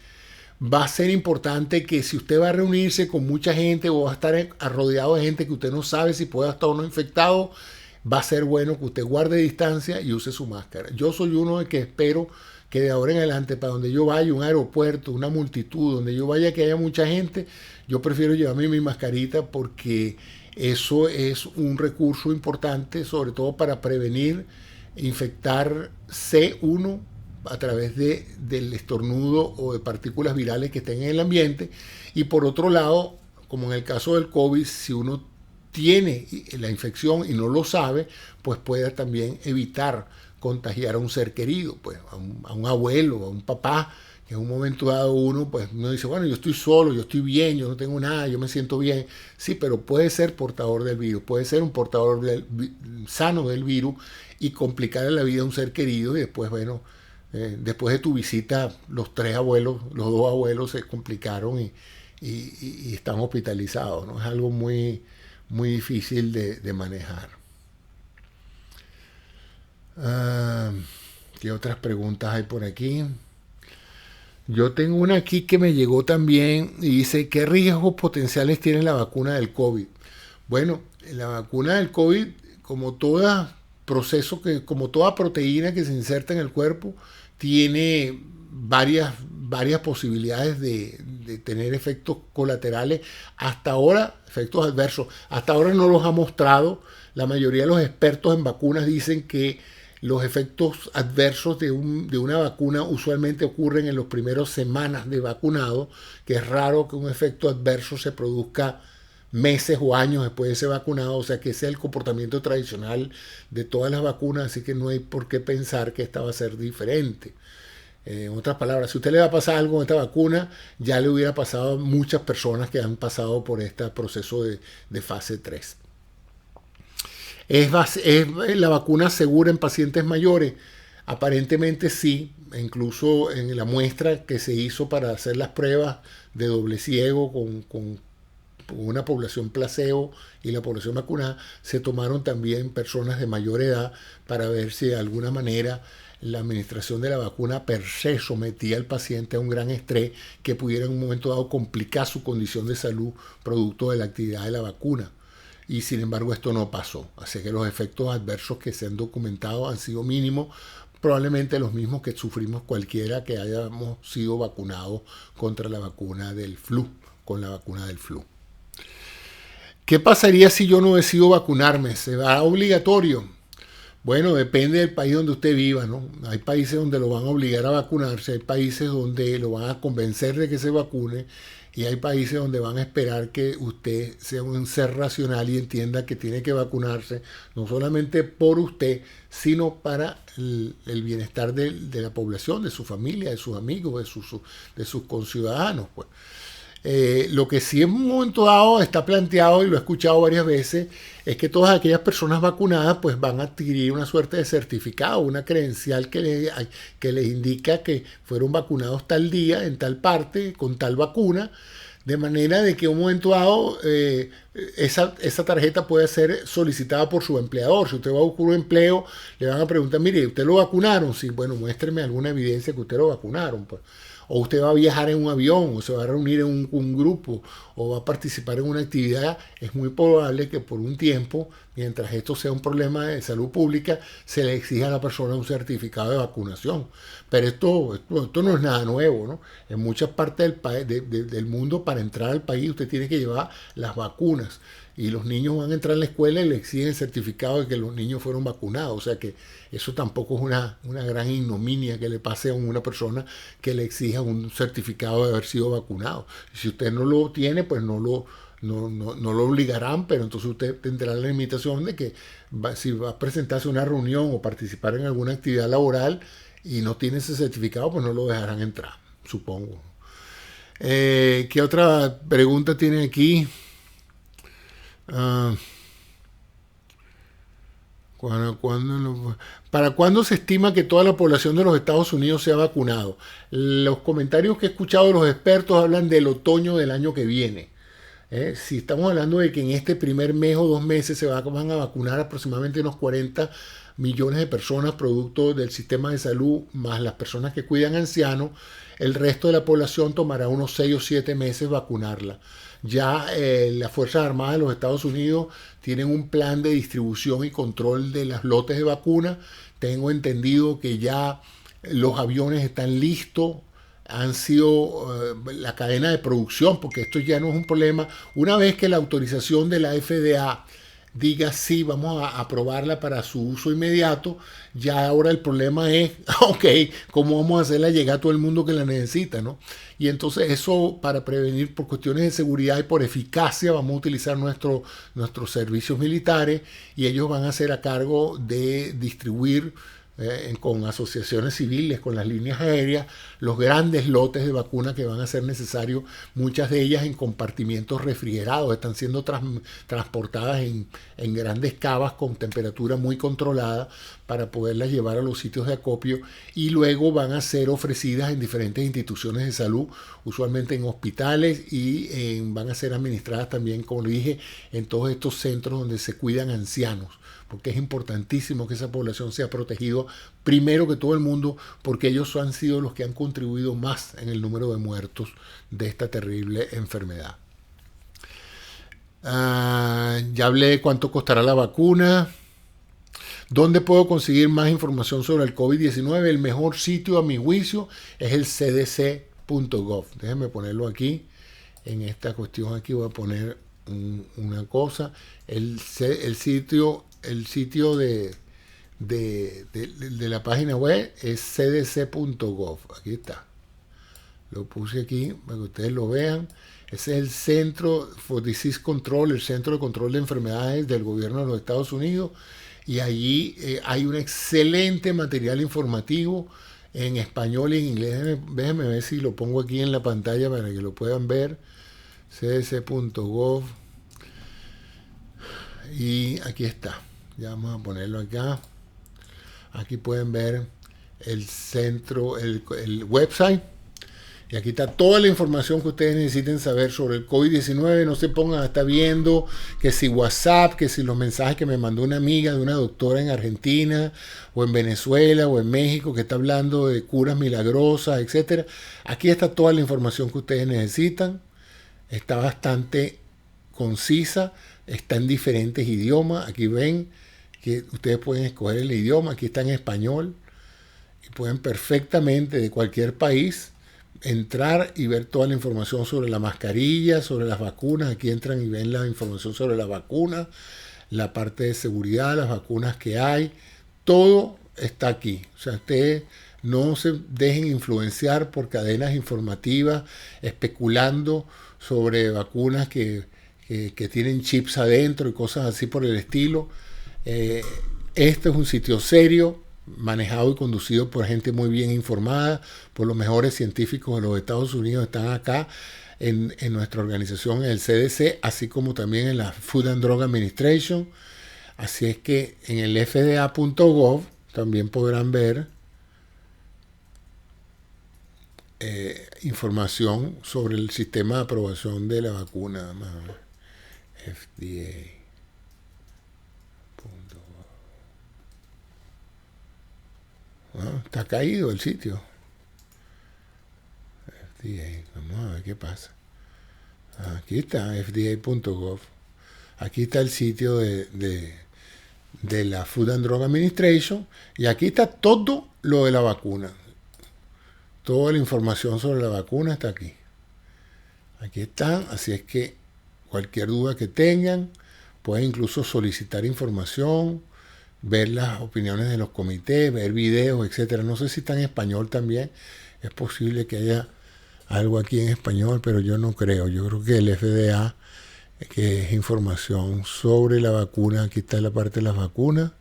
va a ser importante que si usted va a reunirse con mucha gente o va a estar rodeado de gente que usted no sabe si puede estar o no infectado, va a ser bueno que usted guarde distancia y use su máscara. Yo soy uno de que espero que de ahora en adelante, para donde yo vaya, un aeropuerto, una multitud, donde yo vaya que haya mucha gente, yo prefiero llevarme mi mascarita porque eso es un recurso importante, sobre todo para prevenir infectar C1 a través del estornudo o de partículas virales que estén en el ambiente. Y por otro lado, como en el caso del COVID, si uno tiene la infección y no lo sabe, pues puede también evitar contagiar a un ser querido, pues a un abuelo, a un papá, que en un momento dado uno dice, bueno, yo estoy solo, yo estoy bien, yo no tengo nada, yo me siento bien. Sí, pero puede ser portador del virus, puede ser un portador sano del virus y complicarle la vida a un ser querido y después, bueno, después de tu visita, los dos abuelos se complicaron y están hospitalizados, ¿no? Es algo muy difícil de manejar. ¿Qué otras preguntas hay por aquí? Yo tengo una aquí que me llegó también y dice, ¿qué riesgos potenciales tiene la vacuna del COVID? Bueno, la vacuna del COVID, como toda proteína que se inserta en el cuerpo, tiene varias posibilidades de tener efectos colaterales. Hasta ahora, efectos adversos, hasta ahora no los ha mostrado. La mayoría de los expertos en vacunas dicen que los efectos adversos de una vacuna usualmente ocurren en las primeras semanas de vacunado, que es raro que un efecto adverso se produzca meses o años después de ser vacunado, o sea que ese es el comportamiento tradicional de todas las vacunas, así que no hay por qué pensar que esta va a ser diferente. En otras palabras, si a usted le va a pasar algo con esta vacuna, ya le hubiera pasado a muchas personas que han pasado por este proceso de fase 3. ¿Es la vacuna segura en pacientes mayores? Aparentemente sí, incluso en la muestra que se hizo para hacer las pruebas de doble ciego con una población placebo y la población vacunada, se tomaron también personas de mayor edad para ver si de alguna manera la administración de la vacuna per se sometía al paciente a un gran estrés que pudiera en un momento dado complicar su condición de salud producto de la actividad de la vacuna. Y sin embargo esto no pasó. Así que los efectos adversos que se han documentado han sido mínimos, probablemente los mismos que sufrimos cualquiera que hayamos sido vacunados contra la vacuna del flu, con la vacuna del flu. ¿Qué pasaría si yo no decido vacunarme? ¿Será obligatorio? Bueno, depende del país donde usted viva, ¿no? Hay países donde lo van a obligar a vacunarse, hay países donde lo van a convencer de que se vacune Y hay países donde van a esperar que usted sea un ser racional y entienda que tiene que vacunarse, no solamente por usted, sino para el bienestar de la población, de su familia, de sus amigos, de sus conciudadanos. Pues. Lo que sí en un momento dado está planteado, y lo he escuchado varias veces, es que todas aquellas personas vacunadas pues van a adquirir una suerte de certificado, una credencial que les indica que fueron vacunados tal día, en tal parte, con tal vacuna, de manera de que en un momento dado esa tarjeta puede ser solicitada por su empleador. Si usted va a buscar un empleo, le van a preguntar, mire, ¿usted lo vacunaron? Sí, bueno, muéstreme alguna evidencia que usted lo vacunaron, pues. O usted va a viajar en un avión, o se va a reunir en un grupo, o va a participar en una actividad, es muy probable que por un tiempo, mientras esto sea un problema de salud pública, se le exija a la persona un certificado de vacunación. Pero esto no es nada nuevo, ¿no? En muchas partes del mundo, para entrar al país, usted tiene que llevar las vacunas. Y los niños van a entrar a la escuela y le exigen el certificado de que los niños fueron vacunados. O sea que eso tampoco es una gran ignominia que le pase a una persona que le exija un certificado de haber sido vacunado. Y si usted no lo tiene, pues no lo obligarán, pero entonces usted tendrá la limitación de que si va a presentarse a una reunión o participar en alguna actividad laboral y no tiene ese certificado, pues no lo dejarán entrar, supongo. ¿Qué otra pregunta tiene aquí? Uh, ¿Para cuándo se estima que toda la población de los Estados Unidos sea vacunado? Los comentarios que he escuchado de los expertos hablan del otoño del año que viene. Si estamos hablando de que en este primer mes o 2 meses van a vacunar aproximadamente unos 40 millones de personas producto del sistema de salud, más las personas que cuidan ancianos, el resto de la población tomará unos 6 o 7 meses vacunarla. Ya las Fuerzas Armadas de los Estados Unidos tienen un plan de distribución y control de los lotes de vacunas. Tengo entendido que ya los aviones están listos, han sido la cadena de producción, porque esto ya no es un problema. Una vez que la autorización de la FDA diga sí, vamos a aprobarla para su uso inmediato, ya ahora el problema es, ok, ¿cómo vamos a hacerla llegar a todo el mundo que la necesita, ¿no? Y entonces eso, para prevenir por cuestiones de seguridad y por eficacia, vamos a utilizar nuestros servicios militares y ellos van a ser a cargo de distribuir con asociaciones civiles, con las líneas aéreas, los grandes lotes de vacunas que van a ser necesarios, muchas de ellas en compartimientos refrigerados, están siendo transportadas en grandes cavas con temperatura muy controlada para poderlas llevar a los sitios de acopio y luego van a ser ofrecidas en diferentes instituciones de salud, usualmente en hospitales y van a ser administradas también, como le dije, en todos estos centros donde se cuidan ancianos, porque es importantísimo que esa población sea protegida primero que todo el mundo, porque ellos han sido los que han contribuido más en el número de muertos de esta terrible enfermedad. Ya hablé de cuánto costará la vacuna. ¿Dónde puedo conseguir más información sobre el COVID-19? El mejor sitio, a mi juicio, es el cdc.gov. Déjenme ponerlo aquí. En esta cuestión aquí voy a poner una cosa. El sitio de la página web es cdc.gov. Aquí está. Lo puse aquí para que ustedes lo vean. Ese es el Centro for Disease Control, el Centro de Control de Enfermedades del Gobierno de los Estados Unidos. Y allí hay un excelente material informativo en español y en inglés. Déjenme ver si lo pongo aquí en la pantalla para que lo puedan ver. cdc.gov. Y aquí está. Ya vamos a ponerlo acá. Aquí pueden ver el centro, el website. Y aquí está toda la información que ustedes necesiten saber sobre el COVID-19. No se pongan a estar viendo que si WhatsApp, que si los mensajes que me mandó una amiga de una doctora en Argentina, o en Venezuela, o en México, que está hablando de curas milagrosas, etc. Aquí está toda la información que ustedes necesitan. Está bastante concisa. Está en diferentes idiomas. Aquí ven que ustedes pueden escoger el idioma. Aquí está en español. Y pueden perfectamente, de cualquier país, entrar y ver toda la información sobre la mascarilla, sobre las vacunas. Aquí entran y ven la información sobre las vacunas, la parte de seguridad, las vacunas que hay. Todo está aquí. O sea, ustedes No se dejen influenciar por cadenas informativas especulando sobre vacunas que tienen chips adentro y cosas así por el estilo. Este es un sitio serio, manejado y conducido por gente muy bien informada, por los mejores científicos de los Estados Unidos. Están acá en nuestra organización, en el CDC, así como también en la Food and Drug Administration. Así es que en el fda.gov también podrán ver información sobre el sistema de aprobación de la vacuna. FDA. Está caído el sitio. FDA. Vamos a ver qué pasa. Aquí está, fda.gov. Aquí está el sitio de la Food and Drug Administration. Y aquí está todo lo de la vacuna. Toda la información sobre la vacuna está aquí. Aquí está. Así es que cualquier duda que tengan, pueden incluso solicitar información, ver las opiniones de los comités, ver videos, etcétera. No sé si está en español también. Es posible que haya algo aquí en español, pero yo no creo. Yo creo que el FDA, que es información sobre la vacuna, aquí está la parte de las vacunas,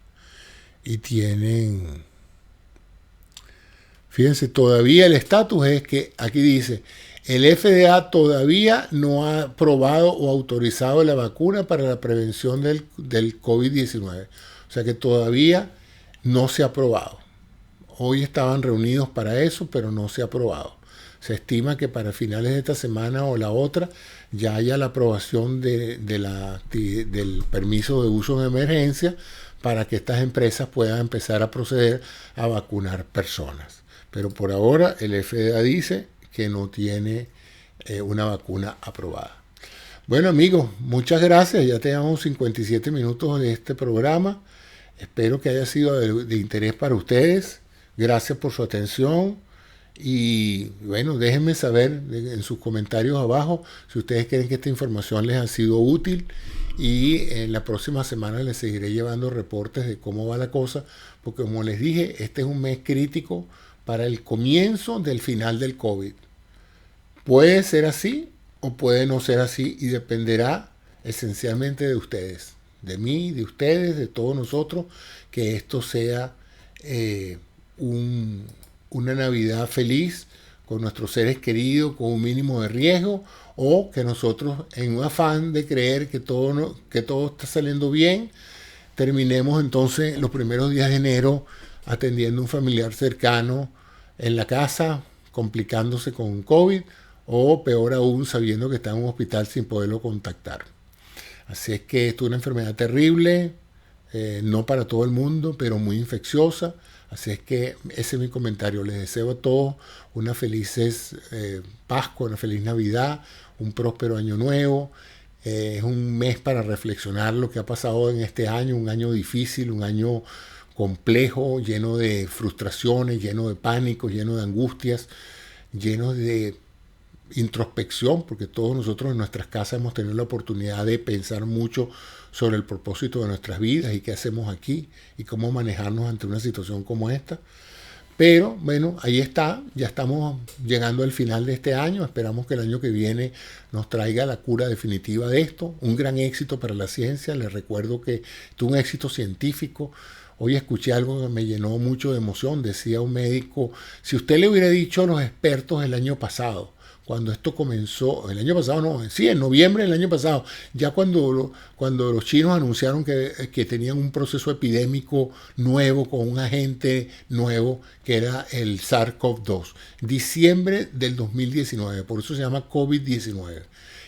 y tienen, fíjense, todavía el estatus es que aquí dice, el FDA todavía no ha aprobado o autorizado la vacuna para la prevención del COVID-19. O sea que todavía no se ha aprobado. Hoy estaban reunidos para eso, pero no se ha aprobado. Se estima que para finales de esta semana o la otra ya haya la aprobación del permiso de uso de emergencia para que estas empresas puedan empezar a proceder a vacunar personas. Pero por ahora el FDA dice que no tiene una vacuna aprobada. Bueno amigos, muchas gracias. Ya tenemos 57 minutos de este programa. Espero que haya sido de interés para ustedes. Gracias por su atención. Y bueno, déjenme saber en sus comentarios abajo si ustedes creen que esta información les ha sido útil. Y en la próxima semana les seguiré llevando reportes de cómo va la cosa. Porque como les dije, este es un mes crítico para el comienzo del final del COVID. Puede ser así o puede no ser así y dependerá esencialmente de ustedes, de mí, de ustedes, de todos nosotros, que esto sea una Navidad feliz con nuestros seres queridos, con un mínimo de riesgo, o que nosotros, en un afán de creer que todo está saliendo bien, terminemos entonces los primeros días de enero atendiendo a un familiar cercano en la casa, complicándose con COVID, o peor aún, sabiendo que está en un hospital sin poderlo contactar. Así es que esto es una enfermedad terrible, no para todo el mundo, pero muy infecciosa. Así es que ese es mi comentario. Les deseo a todos una feliz Pascua, una feliz Navidad, un próspero año nuevo. Es un mes para reflexionar lo que ha pasado en este año, un año difícil, un año complejo, lleno de frustraciones, lleno de pánico, lleno de angustias, lleno de introspección, porque todos nosotros en nuestras casas hemos tenido la oportunidad de pensar mucho sobre el propósito de nuestras vidas y qué hacemos aquí y cómo manejarnos ante una situación como esta. Pero bueno, ahí está, ya estamos llegando al final de este año. Esperamos que el año que viene nos traiga la cura definitiva de esto. Un gran éxito para la ciencia. Les recuerdo que es un éxito científico. Hoy escuché algo que me llenó mucho de emoción. Decía un médico, si usted le hubiera dicho a los expertos el año pasado, cuando esto comenzó, el año pasado no, sí, en noviembre del año pasado, ya cuando los chinos anunciaron que tenían un proceso epidémico nuevo con un agente nuevo que era el SARS-CoV-2, diciembre del 2019, por eso se llama COVID-19.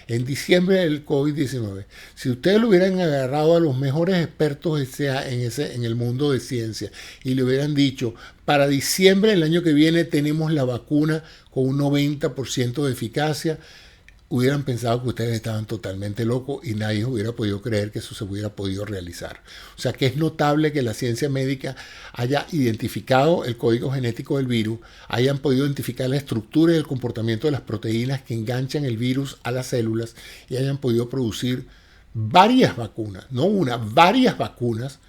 En diciembre del COVID-19, si ustedes lo hubieran agarrado a los mejores expertos en el mundo de ciencia y le hubieran dicho, para diciembre del año que viene tenemos la vacuna con un 90% de eficacia, hubieran pensado que ustedes estaban totalmente locos y nadie hubiera podido creer que eso se hubiera podido realizar. O sea que es notable que la ciencia médica haya identificado el código genético del virus, hayan podido identificar la estructura y el comportamiento de las proteínas que enganchan el virus a las células y hayan podido producir varias vacunas, no una, varias vacunas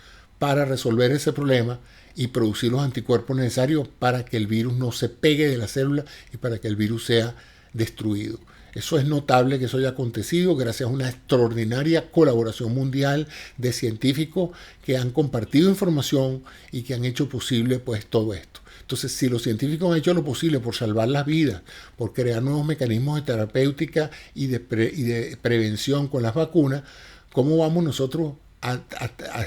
para resolver ese problema y producir los anticuerpos necesarios para que el virus no se pegue de la célula y para que el virus sea destruido. Eso es notable que eso haya acontecido gracias a una extraordinaria colaboración mundial de científicos que han compartido información y que han hecho posible pues todo esto. Entonces, si los científicos han hecho lo posible por salvar las vidas, por crear nuevos mecanismos de terapéutica y de prevención con las vacunas, ¿cómo vamos nosotros a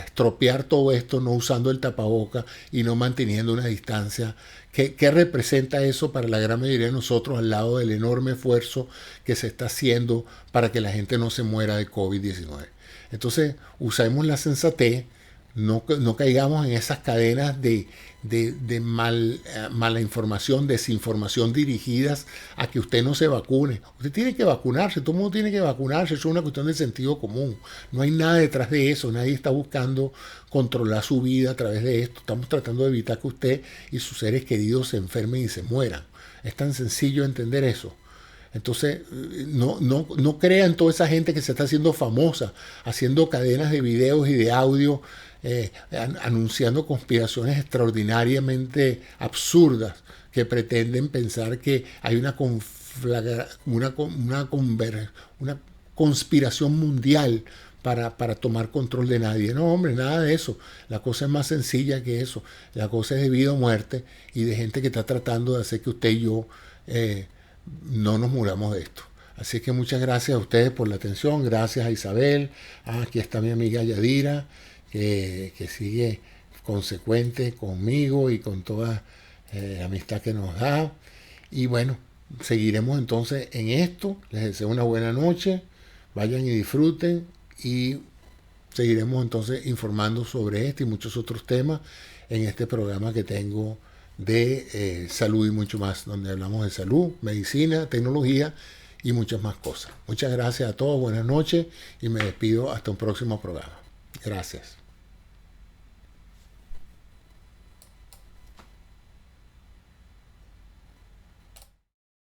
estropear todo esto no usando el tapaboca y no manteniendo una distancia? ¿Qué representa eso para la gran mayoría de nosotros al lado del enorme esfuerzo que se está haciendo para que la gente no se muera de COVID-19? Entonces, usemos la sensatez, no caigamos en esas cadenas de mala información, desinformación dirigidas a que usted no se vacune. Usted tiene que vacunarse, todo el mundo tiene que vacunarse, eso es una cuestión de sentido común. No hay nada detrás de eso, nadie está buscando controlar su vida a través de esto. Estamos tratando de evitar que usted y sus seres queridos se enfermen y se mueran. Es tan sencillo entender eso. Entonces, no crean toda esa gente que se está haciendo famosa, haciendo cadenas de videos y de audio, anunciando conspiraciones extraordinariamente absurdas que pretenden pensar que hay una conspiración mundial para tomar control de nadie. No, hombre, nada de eso. La cosa es más sencilla que eso. La cosa es de vida o muerte y de gente que está tratando de hacer que usted y yo no nos muramos de esto. Así que muchas gracias a ustedes por la atención. Gracias a Isabel. Aquí está mi amiga Yadira, que sigue consecuente conmigo y con toda la amistad que nos da. Y bueno, seguiremos entonces en esto. Les deseo una buena noche. Vayan y disfruten. Y seguiremos entonces informando sobre este y muchos otros temas en este programa que tengo de salud y mucho más, donde hablamos de salud, medicina, tecnología y muchas más cosas. Muchas gracias a todos, buenas noches y me despido hasta un próximo programa. Gracias.